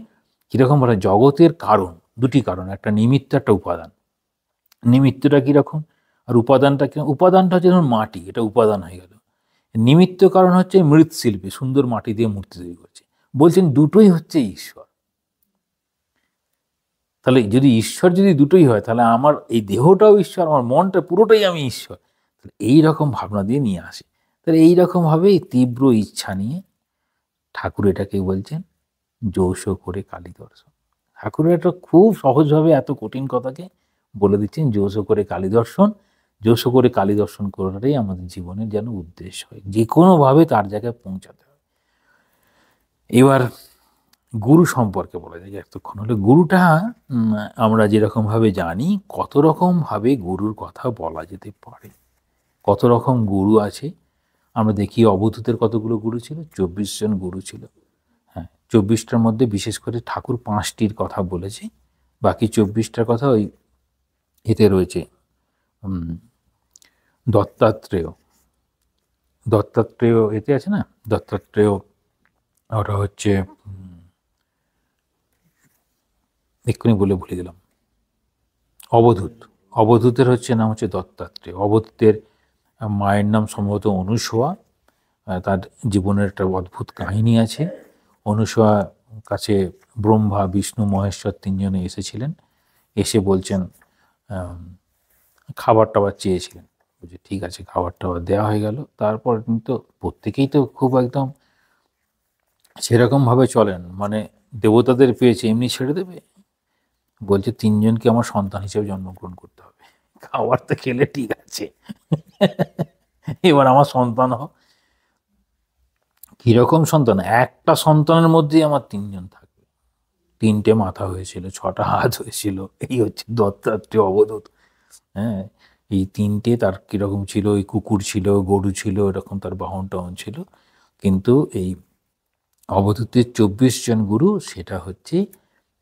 কিরকম বলে, জগতের কারণ দুটি কারণ, একটা নিমিত্ত একটা উপাদান। নিমিত্তটা কিরকম আর উপাদানটা কিরকম? উপাদানটা হচ্ছে যেমন মাটি, এটা উপাদান হয়ে গেল। নিমিত্ত কারণ হচ্ছে মৃৎশিল্পী, সুন্দর মাটি দিয়ে মূর্তি তৈরি করছে। বলছেন দুটোই হচ্ছে ঈশ্বর। তাহলে যদি ঈশ্বর যদি দুটোই হয়, তাহলে আমার এই দেহটাও ঈশ্বর, আমার মনটা পুরোটাই আমি ঈশ্বর। তাহলে এইরকম ভাবনা দিয়ে নিয়ে আসে। তাহলে এইরকমভাবে তীব্র ইচ্ছা নিয়ে ঠাকুর এটাকে বলছেন যৌশ করে কালী দর্শন। ঠাকুর এটা খুব সহজভাবে এত কঠিন কথাকে বলে দিচ্ছেন যৌশ করে কালী দর্শন। যৌশ করে কালী দর্শন করাটাই আমাদের জীবনের যেন উদ্দেশ্য হয়, যে কোনোভাবে তার জায়গায় পৌঁছাতে হবে। এবার গুরু সম্পর্কে বলা যায়, এতক্ষণ হলে গুরুটা আমরা যেরকমভাবে জানি, কত রকমভাবে গুরুর কথা বলা যেতে পারে, কত রকম গুরু আছে। আমরা দেখি অবধূতের কতগুলো গুরু ছিল, 24 জন গুরু ছিল। হ্যাঁ, 24টার মধ্যে বিশেষ করে ঠাকুর 5টির কথা বলেছে, বাকি 24টার কথা ওই এতে রয়েছে। দত্তাত্রেয়, দত্তাত্রেয় এতে আছে না, দত্তাত্রেয়, ওটা হচ্ছে এক্ষুনি বলে ভুলে গেলাম। অবধূত, অবধূতের হচ্ছে নাম হচ্ছে দত্তাত্রেয়। অবধূতের মায়ের নাম সম্ভবত অনুসূয়া। তার জীবনের একটা অদ্ভুত কাহিনী আছে। অনুসূয়া কাছে ব্রহ্মা বিষ্ণু মহেশ্বর তিনজনে এসেছিলেন, এসে বলছেন খাবার টাবার চেয়েছিলেন, বলছে ঠিক আছে, খাবার টাবার দেওয়া হয়ে গেল। তারপর কিন্তু প্রত্যেকেই তো খুব একদম সেরকমভাবে চলেন, মানে দেবতাদের পেয়েছে এমনি ছেড়ে দেবে। বলছে তিনজনকে আমার সন্তান হিসেবে জন্মগ্রহণ করতে হবে, খাবার তো খেলে ঠিক আছে, এবার আমার সন্তান হোক। কিরকম সন্তান? একটা সন্তানের মধ্যেই আমার তিনজন থাকবে। 3টে মাথা হয়েছিল, 6টা হাত হয়েছিল। এই হচ্ছে দত্তাত্রেয় অবধূত। হ্যাঁ, এই 3টে তার কিরকম ছিল, ওই কুকুর ছিল, গরু ছিল, এরকম তার বাহন টাহন ছিল। কিন্তু এই অবধূতের 24 জন গুরু, সেটা হচ্ছে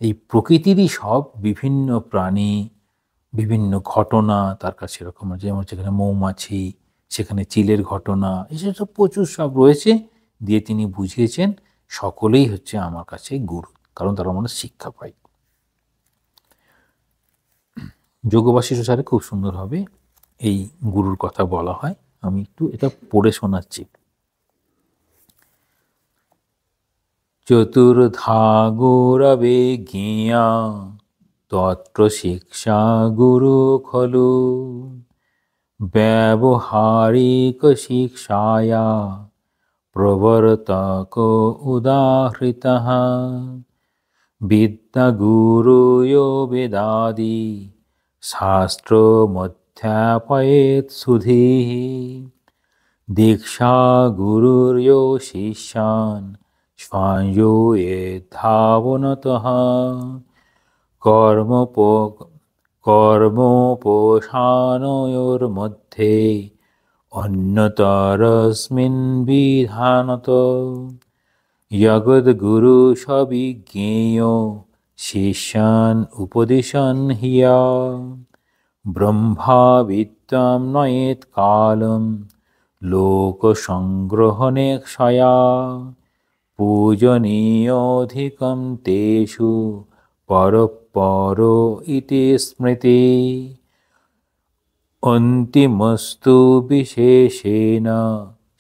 এই প্রকৃতিরই সব বিভিন্ন প্রাণী, বিভিন্ন ঘটনা তার কাছে এরকম, যেমন সেখানে মৌমাছি, সেখানে চিলের ঘটনা, এসব সব প্রচুর সব রয়েছে। দিয়ে তিনি বুঝিয়েছেন সকলেই হচ্ছে আমার কাছে গুরু, কারণ তারা আমরা শিক্ষা পাই। যোগবাসিষ্ঠ সারে খুব সুন্দরভাবে এই গুরুর কথা বলা হয়। আমি একটু এটা পড়ে শোনাচ্ছি। চতুর্ধা গুরবে জ্ঞেয়া তত্র শিক্ষা গুরু খলু ব্যবহারিক শিক্ষায়া প্রবর্তক উদাহৃতঃ বিদ্যা গুরুয়ো বেদাদি শাস্ত্রমধ্যাপয়েৎ সুধীঃ দীক্ষা গুরুর্য়ো শিষ্যান স্বাঞ্জো ধাবনতঃ কর্মোপসানয়োর্মধ্যে অন্যতরস্মিন বিধানত জগদ্গুরু সবিজ্ঞেয় শিষ্যান উপদিশন হিয়া ব্রহ্মা বিদ্যাম নয়েৎ কালম লোকসংগ্রহণেক্ষয়া পূজনীয়োধিকম তেষু পরঃপর ইতি স্মৃতি অন্তিমস্তু বিশেষেণ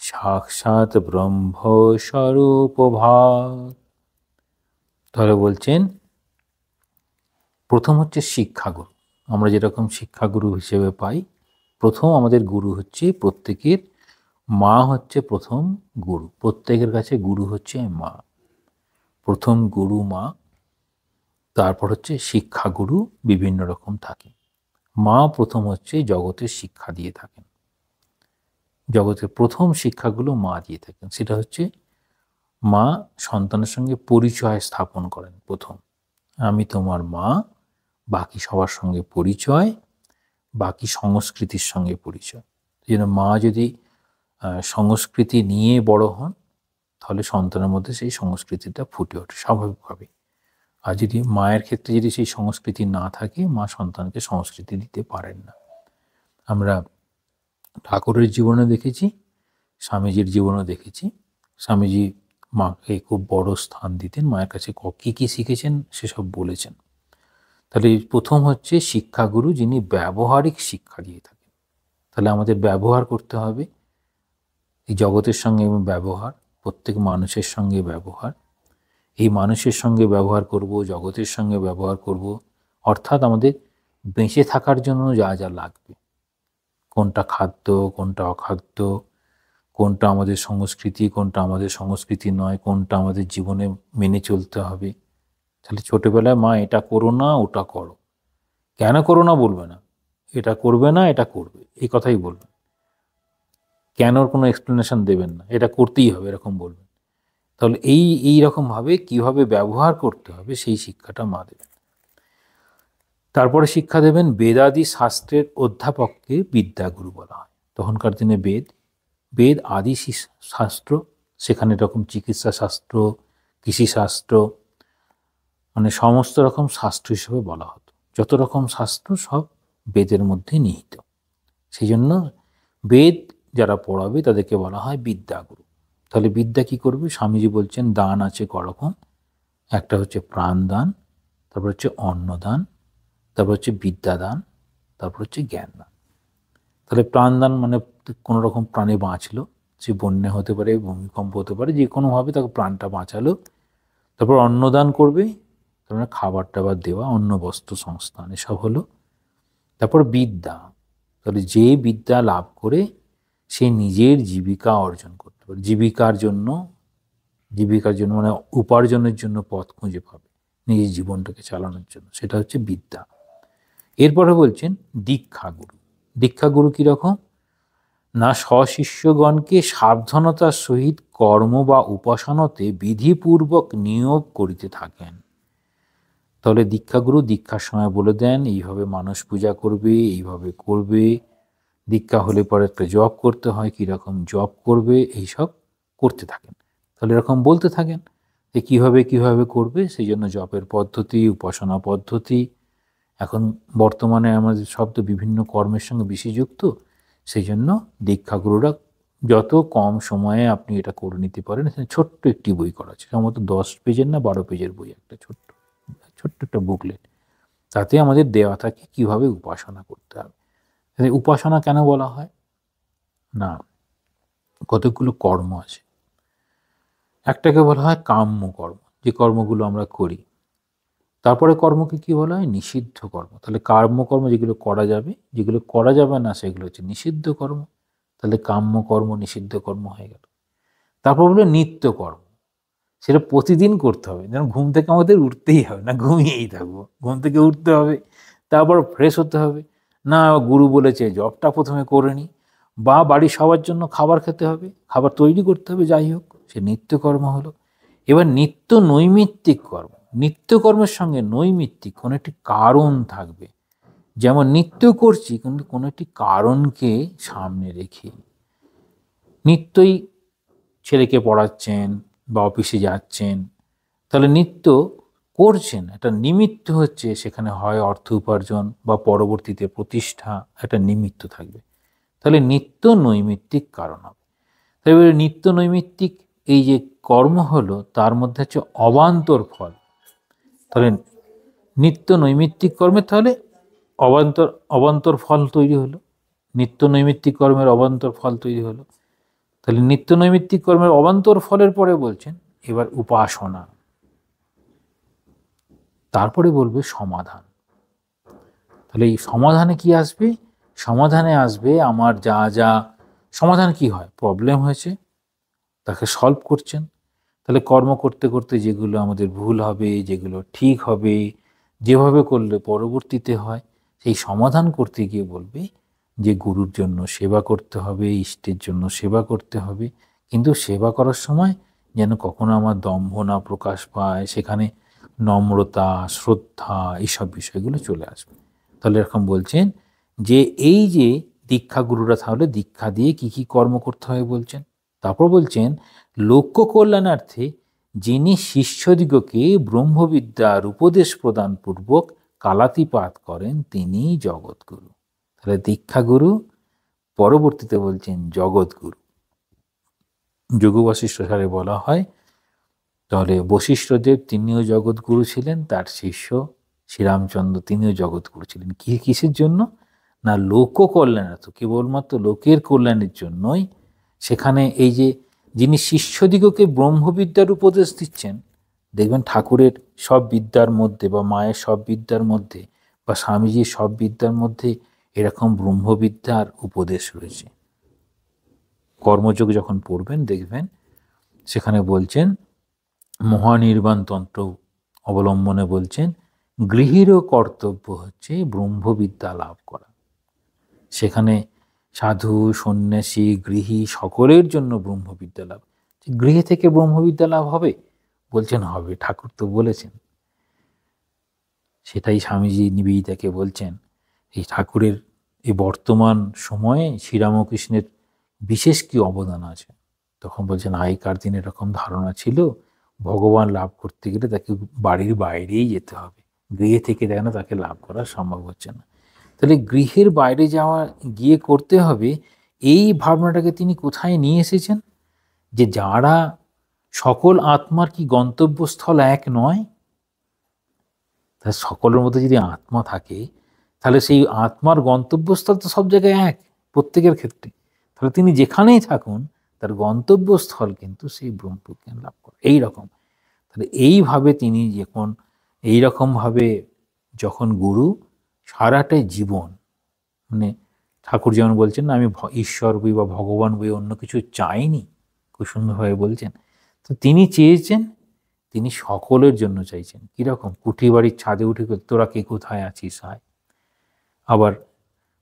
সাক্ষাৎ ব্রহ্মস্বরূপভাব। তাহলে বলছেন প্রথম হচ্ছে শিক্ষাগুরু। আমরা যেরকম শিক্ষাগুরু হিসেবে পাই, প্রথম আমাদের গুরু হচ্ছে প্রত্যেকের মা হচ্ছে প্রথম গুরু, প্রত্যেকের কাছে গুরু হচ্ছে মা। প্রথম গুরু মা, তারপর হচ্ছে শিক্ষাগুরু বিভিন্ন রকম থাকে। মা প্রথম হচ্ছে জগতের শিক্ষা দিয়ে থাকেন, জগতের প্রথম শিক্ষাগুলো মা দিয়ে থাকেন। সেটা হচ্ছে মা সন্তানের সঙ্গে পরিচয় স্থাপন করেন প্রথম, আমি তোমার মা, বাকি সবার সঙ্গে পরিচয়, বাকি সংস্কৃতির সঙ্গে পরিচয়। এই জন্য মা যদি সংস্কৃতি নিয়ে বড় হন, তাহলে সন্তানের মধ্যে সেই সংস্কৃতিটা ফুটে ওঠে স্বাভাবিকভাবে। আর যদি মায়ের ক্ষেত্রে যদি সেই সংস্কৃতি না থাকে, মা সন্তানকে সংস্কৃতি দিতে পারেন না। আমরা ঠাকুরের জীবনে দেখেছি, স্বামীজির জীবনে দেখেছি, স্বামীজি মাকে খুব বড় স্থান দিতেন, মায়ের কাছে কী কী শিখেছেন সেসব বলেছেন। তাহলে প্রথম হচ্ছে শিক্ষাগুরু, যিনি ব্যবহারিক শিক্ষা দিয়ে থাকেন। তাহলে আমাদের ব্যবহার করতে হবে, এই জগতের সঙ্গে ব্যবহার, প্রত্যেক মানুষের সঙ্গে ব্যবহার, এই মানুষের সঙ্গে ব্যবহার করব, জগতের সঙ্গে ব্যবহার করব, অর্থাৎ আমাদের বেঁচে থাকার জন্য যা যা লাগবে, কোনটা খাদ্য, কোনটা অখাদ্য, কোনটা আমাদের সংস্কৃতি, কোনটা আমাদের সংস্কৃতি নয়, কোনটা আমাদের জীবনে মেনে চলতে হবে। তাহলে ছোটোবেলায় মা এটা করো না, ওটা করো, কেন করো না বলবে না, এটা করবে না, এটা করবে, এই কথাই বলবেন। কেনর কোনো এক্সপ্লেনেশন দেবেন না, এটা করতেই হবে এরকম বলবেন। তাহলে এই রকমভাবে কীভাবে ব্যবহার করতে হবে সেই শিক্ষাটা মা দেবেন। তারপরে শিক্ষা দেবেন বেদাদি শাস্ত্রের অধ্যাপককে বিদ্যাগুরু বলা হয়। তখনকার দিনে বেদ আদি শাস্ত্র, সেখানে এরকম চিকিৎসা শাস্ত্র, কৃষিশাস্ত্র, মানে সমস্ত রকম শাস্ত্র হিসেবে বলা হতো। যত রকম শাস্ত্র সব বেদের মধ্যে নিহিত। সেই জন্য বেদ যারা পড়াবে তাদেরকে বলা হয় বিদ্যাগুরু। তাহলে বিদ্যা কি করবে? স্বামীজি বলছেন দান আছে করকম, একটা হচ্ছে প্রাণদান, তারপর হচ্ছে অন্নদান, তারপর হচ্ছে বিদ্যাদান, তারপর হচ্ছে জ্ঞান দান। তাহলে প্রাণদান মানে কোনো রকম প্রাণে বাঁচলো, সে বন্যা হতে পারে, ভূমিকম্প হতে পারে, যে কোনোভাবে তাকে প্রাণটা বাঁচালো। তারপর অন্নদান করবে, তারপরে খাবার টাবার দেওয়া, অন্ন বস্ত্র সংস্থান, এসব হলো। তারপর বিদ্যা, তাহলে যে বিদ্যা লাভ করে সে নিজের জীবিকা অর্জন করতে পারে, জীবিকার জন্য মানে উপার্জনের জন্য পথ খুঁজে পাবে নিজের জীবনটাকে চালানোর জন্য, সেটা হচ্ছে বিদ্যা। এরপরে বলছেন দীক্ষাগুরু। দীক্ষাগুরু কীরকম না, স্বশিষ্যগণকে সাবধানতার সহিত কর্ম বা উপাসনাতে বিধিপূর্বক নিয়োগ করিতে থাকেন। তাহলে দীক্ষাগুরু দীক্ষার সময় বলে দেন এইভাবে মানুষ পূজা করবে, এইভাবে করবে, দীক্ষা হলে পরে একটা জপ করতে হয়, কীরকম জপ করবে, এইসব করতে থাকেন। তাহলে এরকম বলতে থাকেন যে কীভাবে করবে, সেই জন্য জপের পদ্ধতি, উপাসনা পদ্ধতি। এখন বর্তমানে আমাদের সব তো বিভিন্ন কর্মের সঙ্গে বেশি যুক্ত, সেই জন্য দীক্ষাগুরুরা যত কম সময়ে আপনি এটা করে নিতে পারেন। ছোট্ট একটি বই করা আছে, সম্ভবত 10 পেজের না 12 পেজের বই, একটা ছোট্ট একটা বুকলেট, তাতে আমাদের দেওয়া থাকে কীভাবে উপাসনা করতে হবে। উপাসনা কেন বলা হয় না, কতগুলো কর্ম আছে। একটাকে বলা হয় কাম্য কর্ম, যে কর্মগুলো আমরা করি। তারপরে কর্মকে কি বলা হয়? নিষিদ্ধ কর্ম। তাহলে কাম্যকর্ম যেগুলো করা যাবে, যেগুলো করা যাবে না সেগুলো হচ্ছে নিষিদ্ধ কর্ম। তাহলে কাম্যকর্ম নিষিদ্ধ কর্ম হয়ে গেল। তারপর বলবে নিত্যকর্ম, সেটা প্রতিদিন করতে হবে। যেমন ঘুম থেকে আমাদের উঠতেই হবে, না ঘুমিয়েই থাকবো, ঘুম থেকে উঠতে হবে, তারপর ফ্রেশ হতে হবে, না গুরু বলেছে জবটা প্রথমে করে নিই, বা বাড়ির সবার জন্য খাবার খেতে হবে, খাবার তৈরি করতে হবে, যাই হোক, সে নিত্যকর্ম হলো। এবার নিত্য নৈমিত্তিক কর্ম, নিত্যকর্মের সঙ্গে নৈমিত্তিক কোনো একটি কারণ থাকবে। যেমন নিত্য করছি কিন্তু কোনো একটি কারণকে সামনে রেখে, নিত্যই ছেলেকে পড়াচ্ছেন বা অফিসে যাচ্ছেন, তাহলে নিত্য করছেন, একটা নিমিত্ত হচ্ছে, সেখানে হয় অর্থ উপার্জন বা পরবর্তীতে প্রতিষ্ঠা, একটা নিমিত্ত থাকবে। তাহলে নিত্য নৈমিত্তিক কারণ হবে। তবে নিত্য নৈমিত্তিক এই যে কর্ম হলো, তার মধ্যে হচ্ছে অবান্তর ফল। তাহলে নিত্য নৈমিত্তিক কর্মের তাহলে অবান্তর ফল তৈরি হলো, নিত্য নৈমিত্তিক কর্মের অবান্তর ফল তৈরি হলো। তাহলে নিত্য নৈমিত্তিক কর্মের অবান্তর ফলের পরে বলছেন এবার উপাসনা, তারপরে বলবে সমাধান। তাহলে এই সমাধানে কি আসবে? সমাধানে আসবে আমার যা যা সমাধান কি হয়? প্রবলেম হয়েছে, তাকে সলভ করছেন। তাহলে কর্ম করতে করতে যেগুলো আমাদের ভুল হবে, যেগুলো ঠিক হবে, যেভাবে করলে পরবর্তীতে হয়, সেই সমাধান করতে গিয়ে বলবে যে গুরুর জন্য সেবা করতে হবে, ইষ্টের জন্য সেবা করতে হবে। কিন্তু সেবা করার সময় যেন কখনো আমার দম্ভ না প্রকাশ পায়, সেখানে নম্রতা, শ্রদ্ধা, এইসব বিষয়গুলো চলে আসবে। তাহলে এরকম বলছেন যে এই যে দীক্ষাগুরুরা, তাহলে দীক্ষা দিয়ে কি কি কর্ম করতে হবে বলছেন। তারপর বলছেন লক্ষ্য কল্যাণার্থে যিনি শিষ্যদিগকে ব্রহ্মবিদ্যার উপদেশ প্রদান পূর্বক কালাতিপাত করেন তিনি জগৎগুরু। তাহলে দীক্ষাগুরু, পরবর্তীতে বলছেন জগৎগুরু। যোগু বশিষ্ঠ সারে বলা হয়, তাহলে বশিষ্ঠদেব তিনিও জগৎগুরু ছিলেন, তার শিষ্য শ্রীরামচন্দ্র তিনিও জগৎগুরু ছিলেন। কিসের জন্য? না লোক কল্যাণার্থ, কেবলমাত্র লোকের কল্যাণের জন্যই। সেখানে এই যে যিনি শিষ্যদিগকে ব্রহ্মবিদ্যার উপদেশ দিচ্ছেন, দেখবেন ঠাকুরের সব বিদ্যার মধ্যে বা মায়ের সব বিদ্যার মধ্যে বা স্বামীজির সব বিদ্যার মধ্যে এরকম ব্রহ্মবিদ্যার উপদেশ রয়েছে। কর্মযোগ যখন পড়বেন দেখবেন সেখানে বলছেন মহানির্বাণ তন্ত্র অবলম্বনে বলছেন গৃহীরও কর্তব্য হচ্ছে ব্রহ্মবিদ্যা লাভ করা। সেখানে সাধু, সন্ন্যাসী, গৃহী সকলের জন্য ব্রহ্মবিদ্যা লাভ। গৃহে থেকে ব্রহ্মবিদ্যা লাভ হবে? বলছেন হবে, ঠাকুর তো বলেছেন। সেটাই স্বামীজি নিবেদিতাকে বলছেন। এই ঠাকুরের এই বর্তমান সময়ে শ্রীরামকৃষ্ণের বিশেষ কি অবদান আছে? তখন বলছেন আগেকার দিনে এরকম ধারণা ছিল, ভগবান লাভ করতে গেলে তাকে বাড়ির বাইরেই যেতে হবে, গৃহে থেকে যেন তাকে লাভ করা সম্ভব হচ্ছে না। তাহলে গৃহের বাইরে যাওয়া গিয়ে করতে হবে, এই ভাবনাটাকে তিনি কোথায় নিয়ে এসেছেন? যে যারা সকল আত্মার কি গন্তব্যস্থল এক নয়? তা সকলের মধ্যে যদি আত্মা থাকে, তাহলে সেই আত্মার গন্তব্যস্থল তো সব জায়গায় এক, প্রত্যেকের ক্ষেত্রে। তাহলে তিনি যেখানেই থাকুন তার গন্তব্যস্থল কিন্তু সেই ব্রহ্মজ্ঞান লাভ করে। এইরকম, তাহলে এইভাবে তিনি এইরকমভাবে যখন গুরু সারাটাই জীবন, মানে ঠাকুর যেমন বলছেন না, আমি ঈশ্বর বই বা ভগবান বই অন্য কিছু চাইনি, খুব সুন্দরভাবে বলছেন। তো তিনি চেয়েছেন, তিনি সকলের জন্য চাইছেন। কীরকম? কুঠি বাড়ির ছাদে উঠে তোরা কে কোথায় আছিস আয়। আবার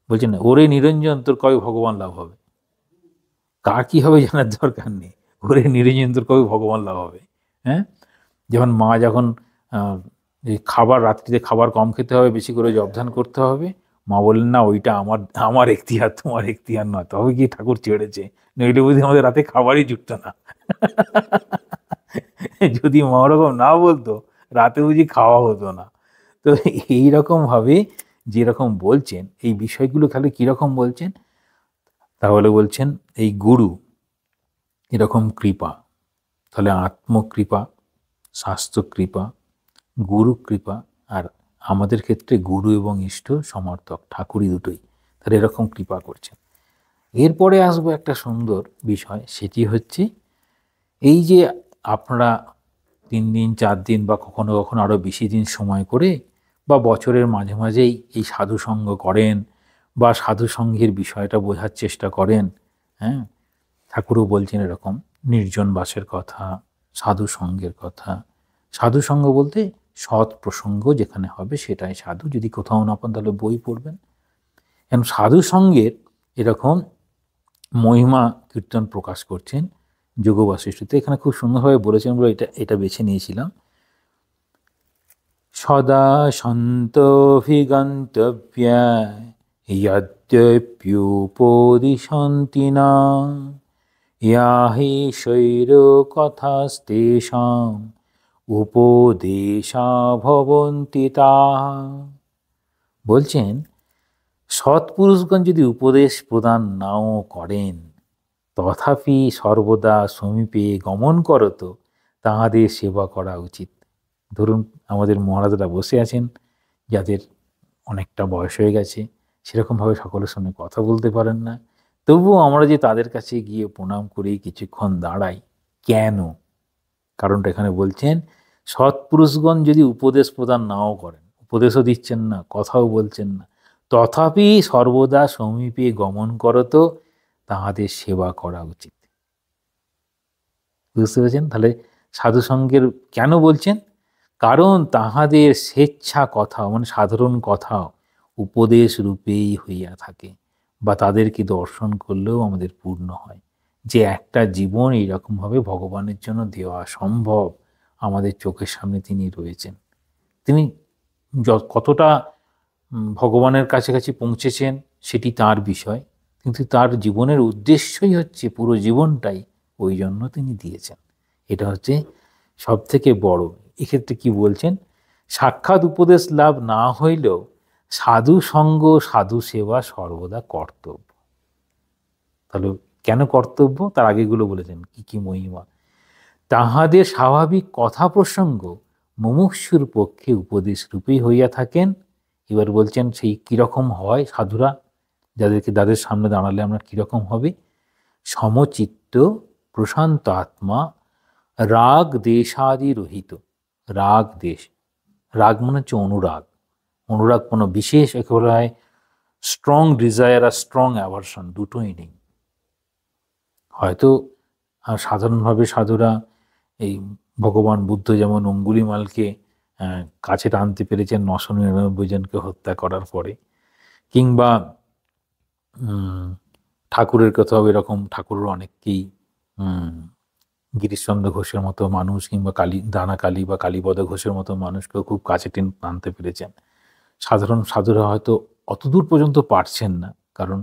বলছেন ওরে নিরঞ্জন তোর কবে ভগবান লাভ হবে। কার কী হবে জানার দরকার নেই, ওরে নিরঞ্জন তোর কবে ভগবান লাভ হবে। হ্যাঁ, যেমন মা যখন খাবার, রাত্রিতে খাবার কম খেতে হবে, বেশি করে জবধান করতে হবে, মা বললেন না ওইটা আমার এখতিয়ার, তোমার এখতিয়ার নয়। তবে কি ঠাকুর ছেড়েছে, নইলে বুঝি আমাদের রাতে খাবারই জুটতো না। যদি মা ওরকম না বলতো রাতে বুঝি খাওয়া হতো না। তো এইরকমভাবে যেরকম বলছেন এই বিষয়গুলো, খালি কীরকম বলছেন? তাহলে বলছেন এই গুরু এরকম কৃপা, তাহলে আত্মকৃপা, স্বাস্থ্যকৃপা, গুরু কৃপা, আর আমাদের ক্ষেত্রে গুরু এবং ইষ্ট সমর্থক ঠাকুরই দুটোই, তাহলে এরকম কৃপা করছেন। এরপরে আসবো একটা সুন্দর বিষয়, সেটি হচ্ছে এই যে আপনারা 3 দিন 4 দিন বা কখনো কখনো আরও বেশি দিন সময় করে বা বছরের মাঝে মাঝেই এই সাধুসঙ্গ করেন বা সাধুসঙ্গের বিষয়টা বোঝার চেষ্টা করেন। হ্যাঁ, ঠাকুরও বলছেন এরকম নির্জন বাসের কথা, সাধুসঙ্গের কথা। সাধুসঙ্গ বলতে সৎ প্রসঙ্গ যেখানে হবে সেটাই সাধু। যদি কোথাও না পান তাহলে বই পড়বেন। এখন সাধুসঙ্গের এরকম মহিমা কীর্তন প্রকাশ করছেন যোগ বাসিষ্ঠতে। এখানে খুব সুন্দরভাবে বলেছেন বলে এটা বেছে নিয়েছিলাম। সদা সন্তভিগন্তব্যা যদ্যপ্যুপদিশন্তি না ইয়াহি শৈর কথাস্তেষাং উপদেশা ভবন্তি তাহা। বলছেন সৎপুরুষগণ যদি উপদেশ প্রদান নাও করেন, তথাপি সর্বদা সমীপে গমন করত তাহাদের সেবা করা উচিত। ধরুন আমাদের মহারাজরা বসে আছেন, যাদের অনেকটা বয়স হয়ে গেছে, সেরকমভাবে সকলের সঙ্গে কথা বলতে পারেন না, তবুও আমরা যে তাদের কাছে গিয়ে প্রণাম করি, কিছুক্ষণ দাঁড়াই, কেন? কারণটা এখানে বলছেন সৎপুরুষগণ যদি উপদেশ প্রদান নাও করেন, উপদেশও দিচ্ছেন না, কথাও বলছেন না, তথাপি সর্বদা সমীপে গমন করত তাহাদের সেবা করা উচিত। বুঝতে পেরেছেন? তাহলে সাধুসঙ্গের কেন বলছেন? কারণ তাহাদের স্বেচ্ছা কথা, মানে সাধারণ কথা উপদেশ রূপেই হইয়া থাকে, বা তাদেরকে দর্শন করলেও আমাদের পূর্ণ হয় যে একটা জীবন এইরকমভাবে ভগবানের জন্য দেওয়া সম্ভব। আমাদের চোখের সামনে তিনি রয়েছেন। তিনি কতটা ভগবানের কাছাকাছি পৌঁছেছেন সেটি তার বিষয়, কিন্তু তার জীবনের উদ্দেশ্যই হচ্ছে পুরো জীবনটাই ওই জন্য তিনি দিয়েছেন। এটা হচ্ছে সব থেকে বড়। এক্ষেত্রে কি বলছেন? সাক্ষাৎ উপদেশ লাভ না হইলেও সাধু সঙ্গ সাধু সেবা সর্বদা কর্তব্য। তাহলে কেন কর্তব্য? তার আগেগুলো বলেছেন কি কি মহিমা। তাহাদের স্বাভাবিক কথা প্রসঙ্গ মুমুক্ষুর পক্ষে উপদেশ রূপেই হইয়া থাকেন। এবার বলছেন সেই কীরকম হয় সাধুরা, যাদের সামনে দাঁড়ালে আমরা কীরকম হবে? সমচিত্ত, প্রশান্ত আত্মা, রাগ দেশাদি রহিত। রাগ দেশ, রাগ মানে হচ্ছে অনুরাগ। অনুরাগ কোনো বিশেষ একেবারে স্ট্রং ডিজায়ার আর স্ট্রং অ্যাভারশন দুটোই নেই। হয়তো সাধারণভাবে সাধুরা এই ভগবান বুদ্ধ যেমন অঙ্গুলিমালকে কাছে টানতে পেরেছেন 999 জনকে হত্যা করার পরে, কিংবা ঠাকুরের কথাও এরকম, ঠাকুরের অনেককেই গিরিশচন্দ্র ঘোষের মতো মানুষ, কিংবা দানা কালী বা কালীপদ ঘোষের মতো মানুষকেও খুব কাছে টানতে পেরেছেন। সাধারণ সাধুরা হয়তো অতদূর পর্যন্ত পারছেন না, কারণ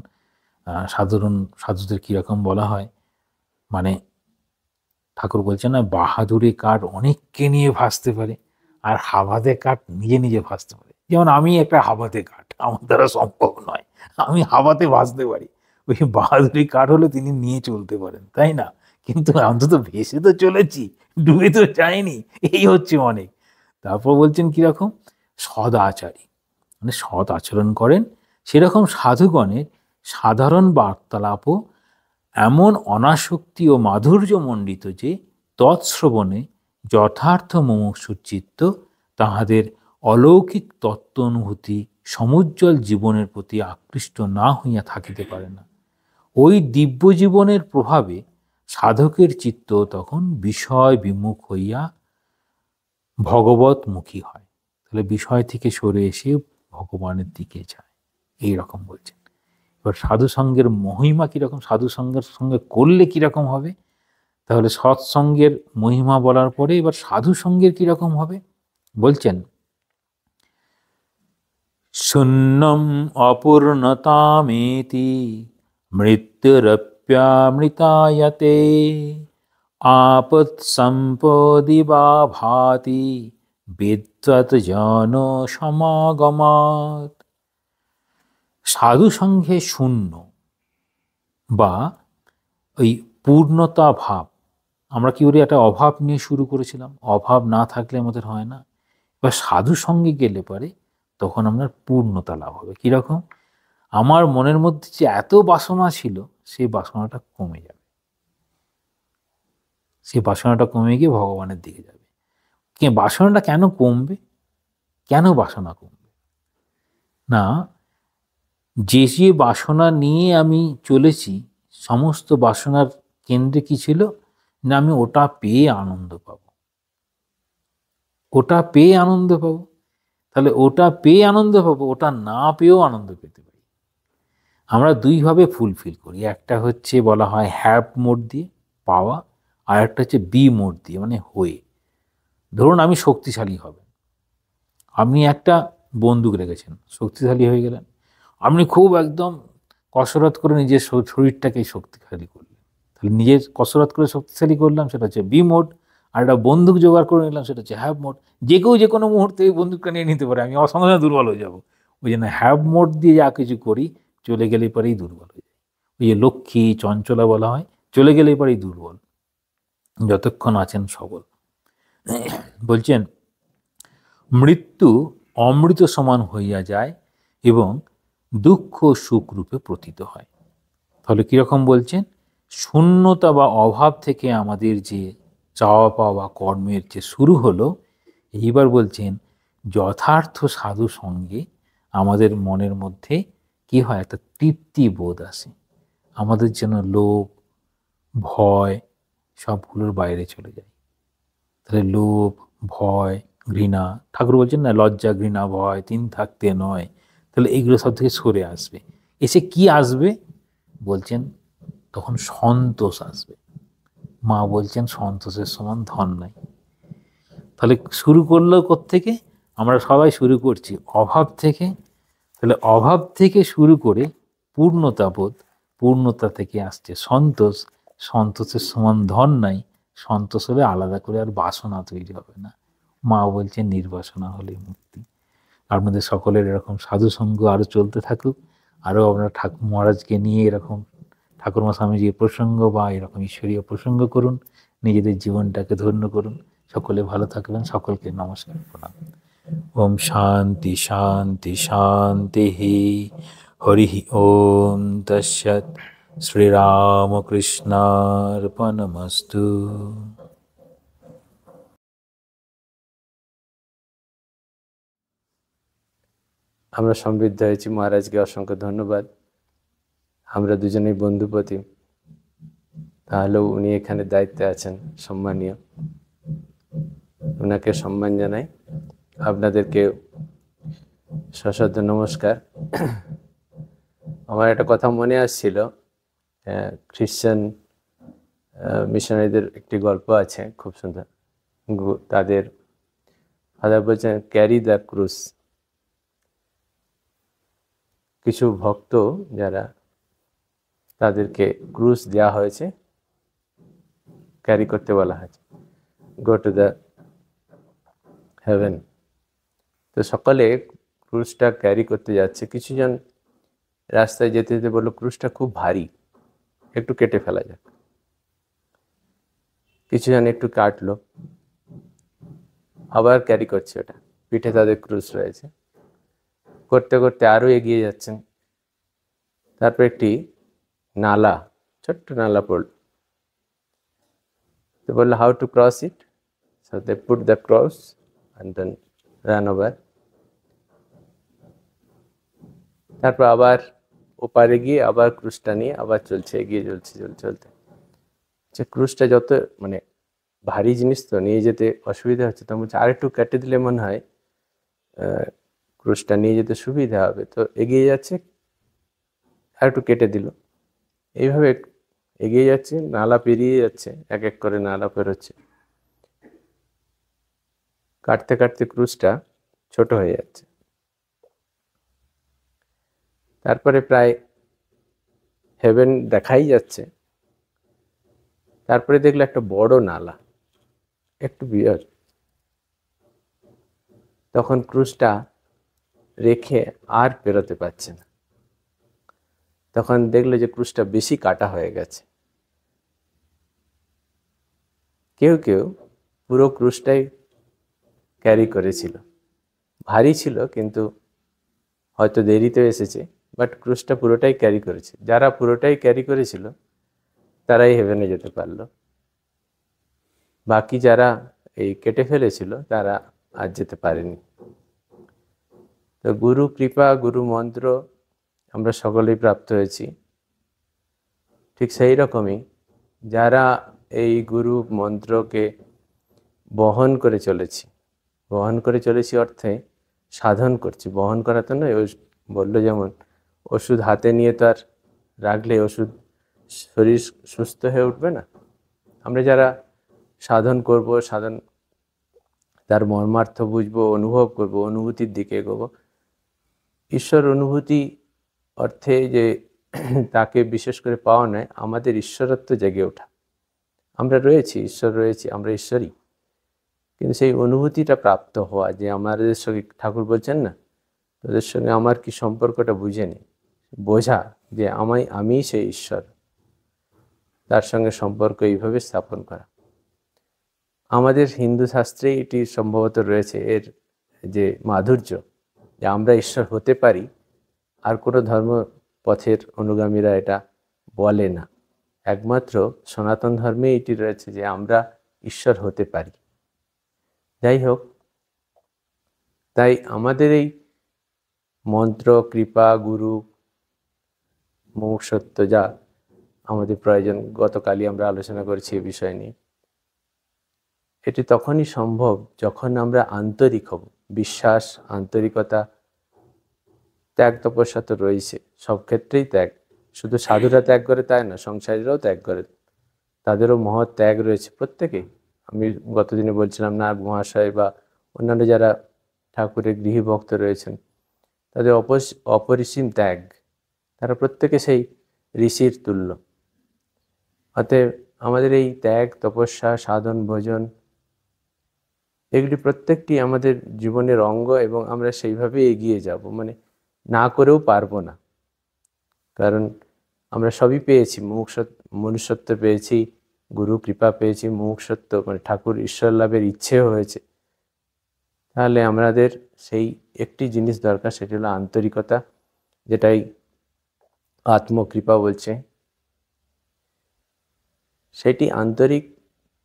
সাধারণ সাধুদের কীরকম বলা হয়, মানে ঠাকুর বলছেন না, বাহাদুরি কাঠ অনেককে নিয়ে ভাসতে পারে, আর হাওয়াতে কাঠ নিজে নিজে ভাসতে পারে। যেমন আমি একটা হাওয়াতে কাঠ, আমার দ্বারা সম্ভব নয়, আমি হাওয়াতে ভাসতে পারি। ওই বাহাদুরি কাঠ হলে তিনি নিয়ে চলতে পারেন, তাই না? কিন্তু অন্তত ভেসে তো চলেছি, ডুবে তো যায়নি, এই হচ্ছে অনেক। তারপর বলছেন কিরকম? সদাচারী, মানে সৎ আচরণ করেন। সেরকম সাধুগণের সাধারণ বার্তালাপও এমন অনাসক্তি ও মাধুর্যমণ্ডিত যে তৎশ্রবণে যথার্থ মুমুক্ষুর চিত্ত তাহাদের অলৌকিক তত্ত্ব অনুভূতি সমুজ্জ্বল জীবনের প্রতি আকৃষ্ট না হইয়া থাকিতে পারে না। ওই দিব্য জীবনের প্রভাবে সাধকের চিত্ত তখন বিষয় বিমুখ হইয়া ভগবতমুখী হয়। তাহলে বিষয় থেকে সরে এসে ভগবানের দিকে যায়, এই রকম বলছেন। এবার সাধুসঙ্গের মহিমা কীরকম, সাধুসঙ্গের সঙ্গে করলে কীরকম হবে? তাহলে সৎসঙ্গের মহিমা বলার পরে এবার সাধুসঙ্গের কীরকম হবে বলছেন। শূন্যম অপূর্ণতামেতি মৃত্যুরপ্যামৃতায়তে আপৎ সম্পদি বা ভাতি বিদ্বৎ জন সমাগমাৎ। সাধুসঙ্গে শূন্য বা ওই পূর্ণতা ভাব, আমরা কি বলি একটা অভাব নিয়ে শুরু করেছিলাম, অভাব না থাকলে আমাদের হয় না। এবার সাধুসঙ্গে গেলে পরে তখন আপনার পূর্ণতা লাভ হবে। কীরকম? আমার মনের মধ্যে যে এত বাসনা ছিল সেই বাসনাটা কমে যাবে, সেই বাসনাটা কমে গিয়ে ভগবানের দিকে যাবে। বাসনাটা কেন কমবে? কেন বাসনা কমবে? না, যে যে বাসনা নিয়ে আমি চলেছি সমস্ত বাসনার কেন্দ্রে কি ছিল না, আমি ওটা পেয়ে আনন্দ পাব, ওটা পেয়ে আনন্দ পাবো। তাহলে ওটা পেয়ে আনন্দ পাবো, ওটা না পেয়েও আনন্দ পেতে পারি। আমরা দুইভাবে ফুলফিল করি, একটা হচ্ছে বলা হয় হ্যাভ মোড দিয়ে পাওয়া, আর একটা হচ্ছে বি মোড দিয়ে, মানে হয়ে। ধরুন আমি শক্তিশালী হবেন, আপনি একটা বন্দুক রেখেছেন, শক্তিশালী হয়ে গেলেন, আপনি খুব একদম কসরত করে নিজের শরীরটাকে শক্তিশালী করলেন, তাহলে নিজের কসরত করে শক্তিশালী করলাম, সেটা হচ্ছে বি মোড। আর একটা বন্দুক জোগাড় করে নিলাম, সেটা হচ্ছে হ্যাভ মোড। যে কেউ যে কোনো মুহূর্তে এই বন্দুকটা নিয়ে নিতে পারে, আমি সঙ্গে সঙ্গে দুর্বল হয়ে যাবো। ওই জন্য হ্যাভ মোড দিয়ে যা কিছু করি চলে গেলে পরেই দুর্বল হয়ে যায়। ওই যে লক্ষ্মী চঞ্চলা বলা হয়, চলে গেলে পরেই দুর্বল, যতক্ষণ আছেন সবল। বলছেন মৃত্যু অমৃত সমান হইয়া যায় এবং দুঃখ সুখ রূপে প্রতীত হয়। তাহলে কীরকম বলছেন? শূন্যতা বা অভাব থেকে আমাদের যে চাওয়া পাওয়া কর্মের যে শুরু হলো, এইবার বলছেন যথার্থ সাধু সঙ্গে আমাদের মনের মধ্যে কি হয়, একটা তৃপ্তি বোধ আসে। আমাদের যেন লোভ, ভয় সবগুলোর বাইরে চলে যায়। তাহলে লোভ, ভয়, ঘৃণা, ঠাকুর বলছেন না, লজ্জা, ঘৃণা, ভয় তিন থাকতে নয়, তাহলে এইগুলো সব থেকে সরে আসবে। এসে কি আসবে বলছেন, তখন সন্তোষ আসবে। মা বলছেন সন্তোষের সমান ধন নাই। তাহলে শুরু করলো কোত্থেকে? আমরা সবাই শুরু করছি অভাব থেকে। তাহলে অভাব থেকে শুরু করে পূর্ণতাবোধ, পূর্ণতা থেকে আসছে সন্তোষ, সন্তোষের সমান ধন নাই। সন্তোষ হলে আলাদা করে আর বাসনা তৈরি হবে না। মা বলছেন নির্বাসনা হলেই মুক্তি। আপনাদের সকলের এরকম সাধুসঙ্গ আরও চলতে থাকুক। আরও আপনারা ঠাকুর মহারাজকে নিয়ে এরকম ঠাকুরমা স্বামীজির প্রসঙ্গ বা এরকম ঈশ্বরীয় প্রসঙ্গ করুন, নিজেদের জীবনটাকে ধন্য করুন। সকলে ভালো থাকবেন। সকলকে নমস্কার, প্রণাম। ওম শান্তি শান্তি শান্তি। হরি ওম তৎসৎ। শ্রীরামকৃষ্ণার্পণমস্তু। আমরা সমৃদ্ধ হয়েছি, মহারাজকে অসংখ্য ধন্যবাদ। আমরা দুজনেই বন্ধুপতি, তাহলেও উনি এখানে দায়িত্বে আছেন, সম্মানীয়, ওনাকে সম্মান জানাই। আপনাদেরকে সশ্রদ্ধ নমস্কার। আমার একটা কথা মনে আসছিল, খ্রিশ্চান মিশনারিদের একটি গল্প আছে, খুব সুন্দর। তাদের ফাদার বলছেন ক্যারি দ্য ক্রুস। কিছু ভক্ত যারা, তাদেরকে ক্রুশ দেওয়া হয়েছে, ক্যারি করতে বলা হয়েছে, গো টু দ্য হেভেন। তো সকালে ক্রুশটা ক্যারি করতে যাচ্ছে। কিছুজন রাস্তায় যেতে যেতে বললো ক্রুশটা খুব ভারী, একটু কেটে ফেলা যাক। কিছুজন একটু কাটলো, আবার ক্যারি করছে ওটা, পিঠে তাদের ক্রুশ রয়েছে। করতে করতে আরো এগিয়ে যাচ্ছেন। তারপর একটি নালা, ছোট্ট নালা পড়ল। তো বললো how to cross it. So they put the cross and then ran over. তারপর আবার ওপারে গিয়ে আবার ক্রুশটা নিয়ে আবার চলছে, এগিয়ে চলতে। যে ক্রুশটা যত মানে ভারী জিনিস তো নিয়ে যেতে অসুবিধা হচ্ছে, তো বলছে আরেকটু কেটে দিলে মনে হয় ক্রুশটা নিয়ে যেতে সুবিধা হবে। তো এগিয়ে যাচ্ছে, আরেকটু কেটে দিল। এইভাবে এগিয়ে যাচ্ছে, নালা পেরিয়ে যাচ্ছে, এক এক করে নালা পেরোচ্ছে। কাটতে কাটতে ক্রুশটা ছোট হয়ে যাচ্ছে। তারপরে প্রায় হেভেন দেখাই যাচ্ছে। তারপরে দেখলো একটা বড় নালা, একটু বিয়ার। তখন ক্রুশটা রেখে আর পেরোতে পারছে না। তখন দেখলো যে ক্রুশটা বেশি কাটা হয়ে গেছে। কেউ কেউ পুরো ক্রুশটাই ক্যারি করেছিল, ভারী ছিল, কিন্তু হয়তো দেরিতে এসেছে, বাট ক্রুশটা পুরোটাই ক্যারি করেছে। যারা পুরোটাই ক্যারি করেছিল তারাই হেভেনে যেতে পারলো। বাকি যারা এই কেটে ফেলেছিল তারা আর যেতে পারেনি। তো গুরু কৃপা, গুরু মন্ত্র আমরা সকলেই প্রাপ্ত হয়েছি। ঠিক সেই রকমই যারা এই গুরু মন্ত্রকে বহন করে চলেছি অর্থে সাধন করছি। বহন করা তো নয়, বললো যেমন ওষুধ হাতে নিয়ে তো আর রাখলে ওষুধ শরীর সুস্থ হয়ে উঠবে না। আমরা যারা সাধন করব, সাধন তার মর্মার্থ বুঝবো, অনুভব করব, অনুভূতির দিকে এগোবো। ঈশ্বর অনুভূতি অর্থে যে তাকে বিশেষ করে পাওয়া নয়, আমাদের ঈশ্বরত্ব জেগে ওঠা। আমরা রয়েছি, ঈশ্বর রয়েছে, আমরা ঈশ্বরই, কিন্তু সেই অনুভূতিটা প্রাপ্ত হওয়া, যে আমাদের সঙ্গে ঠাকুর বলছেন না, তোদের সঙ্গে আমার কি সম্পর্কটা বুঝে নে, বোঝা যে আমি সেই ঈশ্বর, তার সঙ্গে সম্পর্ক এইভাবে স্থাপন করা। আমাদের হিন্দু শাস্ত্রে এটি সম্ভবত রয়েছে, এর যে মাধুর্য, যে আমরা ঈশ্বর হতে পারি। আর কোনো ধর্ম পথের অনুগামীরা এটা বলে না, একমাত্র সনাতন ধর্মে এটি রয়েছে যে আমরা ঈশ্বর হতে পারি। যাই হোক, তাই আমাদের এই মন্ত্র, কৃপা, গুরু, মুমুক্ষুত্ব যা আমাদের প্রয়োজন। গতকালই আমরা আলোচনা করেছি এই বিষয় নিয়ে। এটি তখনই সম্ভব যখন আমরা আন্তরিক হব। বিশ্বাস, আন্তরিকতা, ত্যাগ তপস্যা তো রয়েছে, সব ক্ষেত্রেই ত্যাগ। শুধু সাধুরা ত্যাগ করে তাই না, সংসারীরাও ত্যাগ করে, তাদেরও মহৎ ত্যাগ রয়েছে প্রত্যেকেই। আমি গতদিনে বলছিলাম নাগ মহাশয় বা অন্যান্য যারা ঠাকুরের গৃহী ভক্ত রয়েছেন, তাদের অপরিসীম ত্যাগ, তারা প্রত্যেকে সেই ঋষির তুল্য। অতএব আমাদের এই ত্যাগ তপস্যা, সাধন, ভোজন, এগুলি প্রত্যেকটি আমাদের জীবনের অঙ্গ এবং আমরা সেইভাবে এগিয়ে যাব, মানে না করেও পারবো না। কারণ আমরা সবই পেয়েছি, মনুষ্যত্ব পেয়েছি, গুরু কৃপা পেয়েছি, মুমুক্ষুত্ব মানে ঠাকুর ঈশ্বর লাভের ইচ্ছেও হয়েছে। তাহলে আমাদের সেই একটি জিনিস দরকার, সেটি হলো আন্তরিকতা, যেটাই আত্মকৃপা বলছে। সেটি আন্তরিক,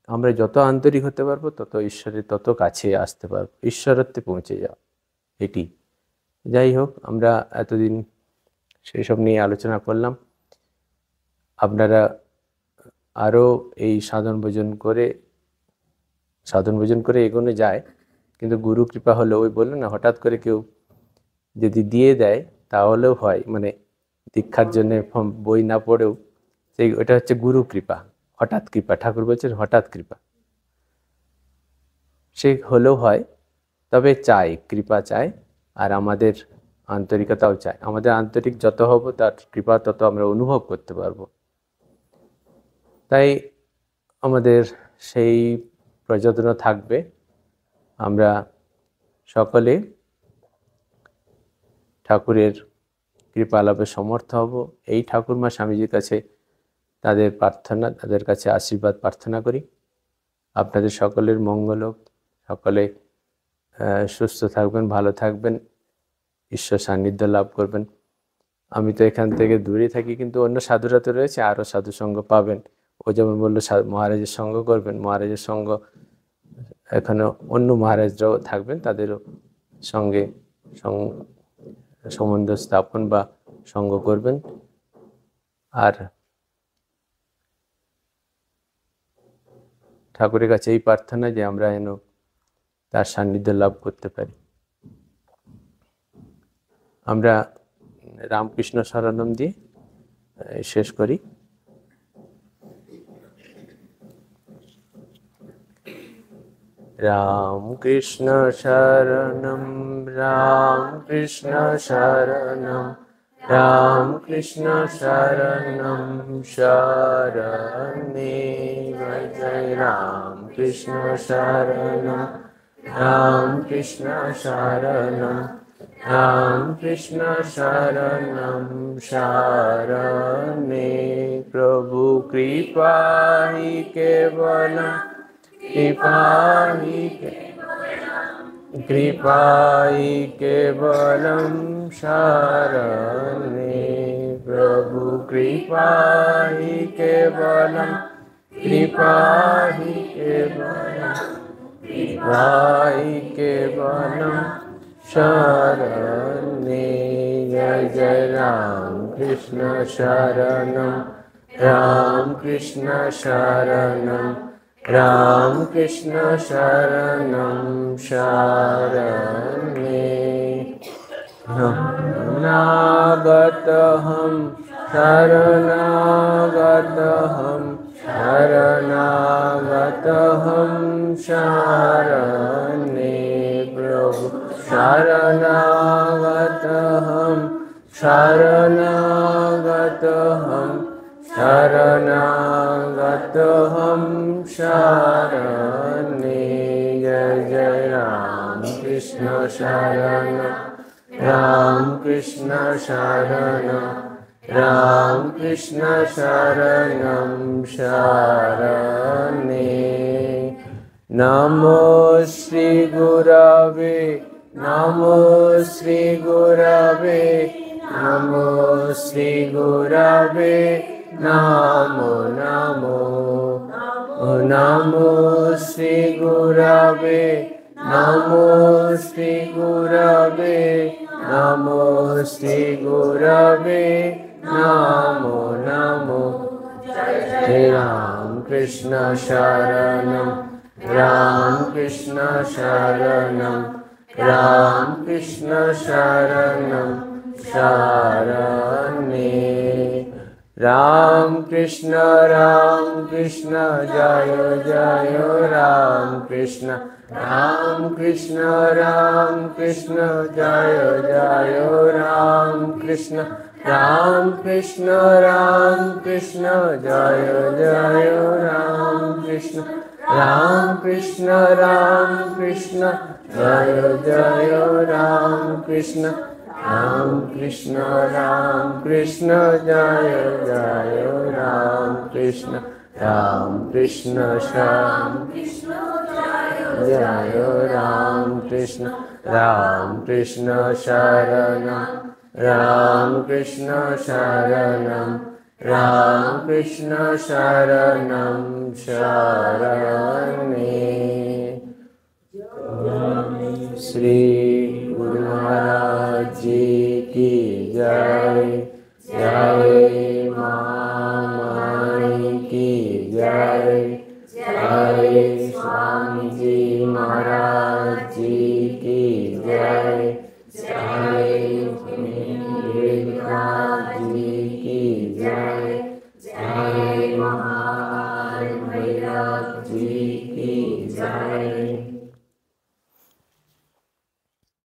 আমরা যত আন্তরিক হতে পারবো তত ঈশ্বরের তত কাছে আসতে পারবো, ঈশ্বরত্বে পৌঁছে যাওয়া। এটি যাই হোক, আমরা এতদিন সেই সব নিয়ে আলোচনা করলাম। আপনারা আরও এই সাধন ভোজন করে এগোনো যায়, কিন্তু গুরু কৃপা হলে, ওই বললো না, হঠাৎ করে কেউ যদি দিয়ে দেয় তাহলেও হয়, মানে দীক্ষার জন্য বই না পড়েও ওটা হচ্ছে গুরু কৃপা, হঠাৎ কৃপা। ঠাকুর বলছেন হঠাৎ কৃপা, সে হলেও হয়, তবে চাই, কৃপা চাই, আর আমাদের আন্তরিকতাও চাই। আমাদের আন্তরিক যত হব তার কৃপা তত আমরা অনুভব করতে পারবো। তাই আমাদের সেই প্রযত্ন থাকবে, আমরা সকলে ঠাকুরের কৃপা লাভে সমর্থ হব। এই ঠাকুরমা স্বামীজির কাছে তাদের কাছে আশীর্বাদ প্রার্থনা করি। আপনাদের সকলের মঙ্গল হোক, সকলে সুস্থ থাকবেন, ভালো থাকবেন, ঈশ্বর সান্নিধ্য লাভ করবেন। আমি তো এখান থেকে দূরে থাকি, কিন্তু অন্য সাধুরা তো রয়েছে, আরও সাধু সঙ্গ পাবেন। ও যেমন বললো মহারাজের সঙ্গ করবেন, মহারাজের সঙ্গ এখানে অন্য মহারাজরাও থাকবেন, তাদেরও সঙ্গে সম্বন্ধ স্থাপন বা সঙ্গ করবেন। আর ঠাকুরের কাছে এই প্রার্থনা যে আমরা যেন তার সান্নিধ্য লাভ করতে পারি। আমরা রামকৃষ্ণ শরণম দিয়ে শেষ করি। রামকৃষ্ণ শরণম, রামকৃষ্ণ শরণম, রামকৃষ্ণ শরণম শরণে জয়। রামকৃষ্ণ শরণম, রামকৃষ্ণ শরণম, রামকৃষ্ণ শরণম শরণে। প্রভু কৃপা হি কেবলম, কৃপা হি কেবলম শরণে। প্রভু কৃপা হি কেবলম, কৃপা হি কেবলম শরণে। জয় জয় রামকৃষ্ণ শরণম, রামকৃষ্ণ শরণম, রামকৃষ্ণ শরণম শরণে। শরণাগতহম, শরণাগতহম, শরণাগতহম শরণে। প্রভু শরণাগতহম, শরণাগতহম, শরণাগতহম শরণে। জয় জয় রামকৃষ্ণ শরণম, রামকৃষ্ণ শরণম, রামকৃষ্ণ শরণম শরণে। নমো শ্রী গুরবে, নমো শ্রী গুরবে, নমো শ্রী গুরবে নমো নমো। নমো শ্রী গুরবে, নমো শ্রী গুরবে, নমো শ্রী গুরবে নমো নমো। जय राम कृष्ण शरणम राम कृष्ण शरणम राम कृष्ण शरणम शरणे राम कृष्ण जय जय राम कृष्ण जय जय राम कृष्ण जय जय राम कृष्ण जय जय राम कृष्ण जय जय राम कृष्ण जय राम कृष्ण शरणम राम कृष्ण शरणम शरणे श्री गुरु महाराज जी की जय जय माई की जय जय स्वामी जी महाराज जी की जय जय विवेकानंद जी की जय जय महान भैरव जी की जय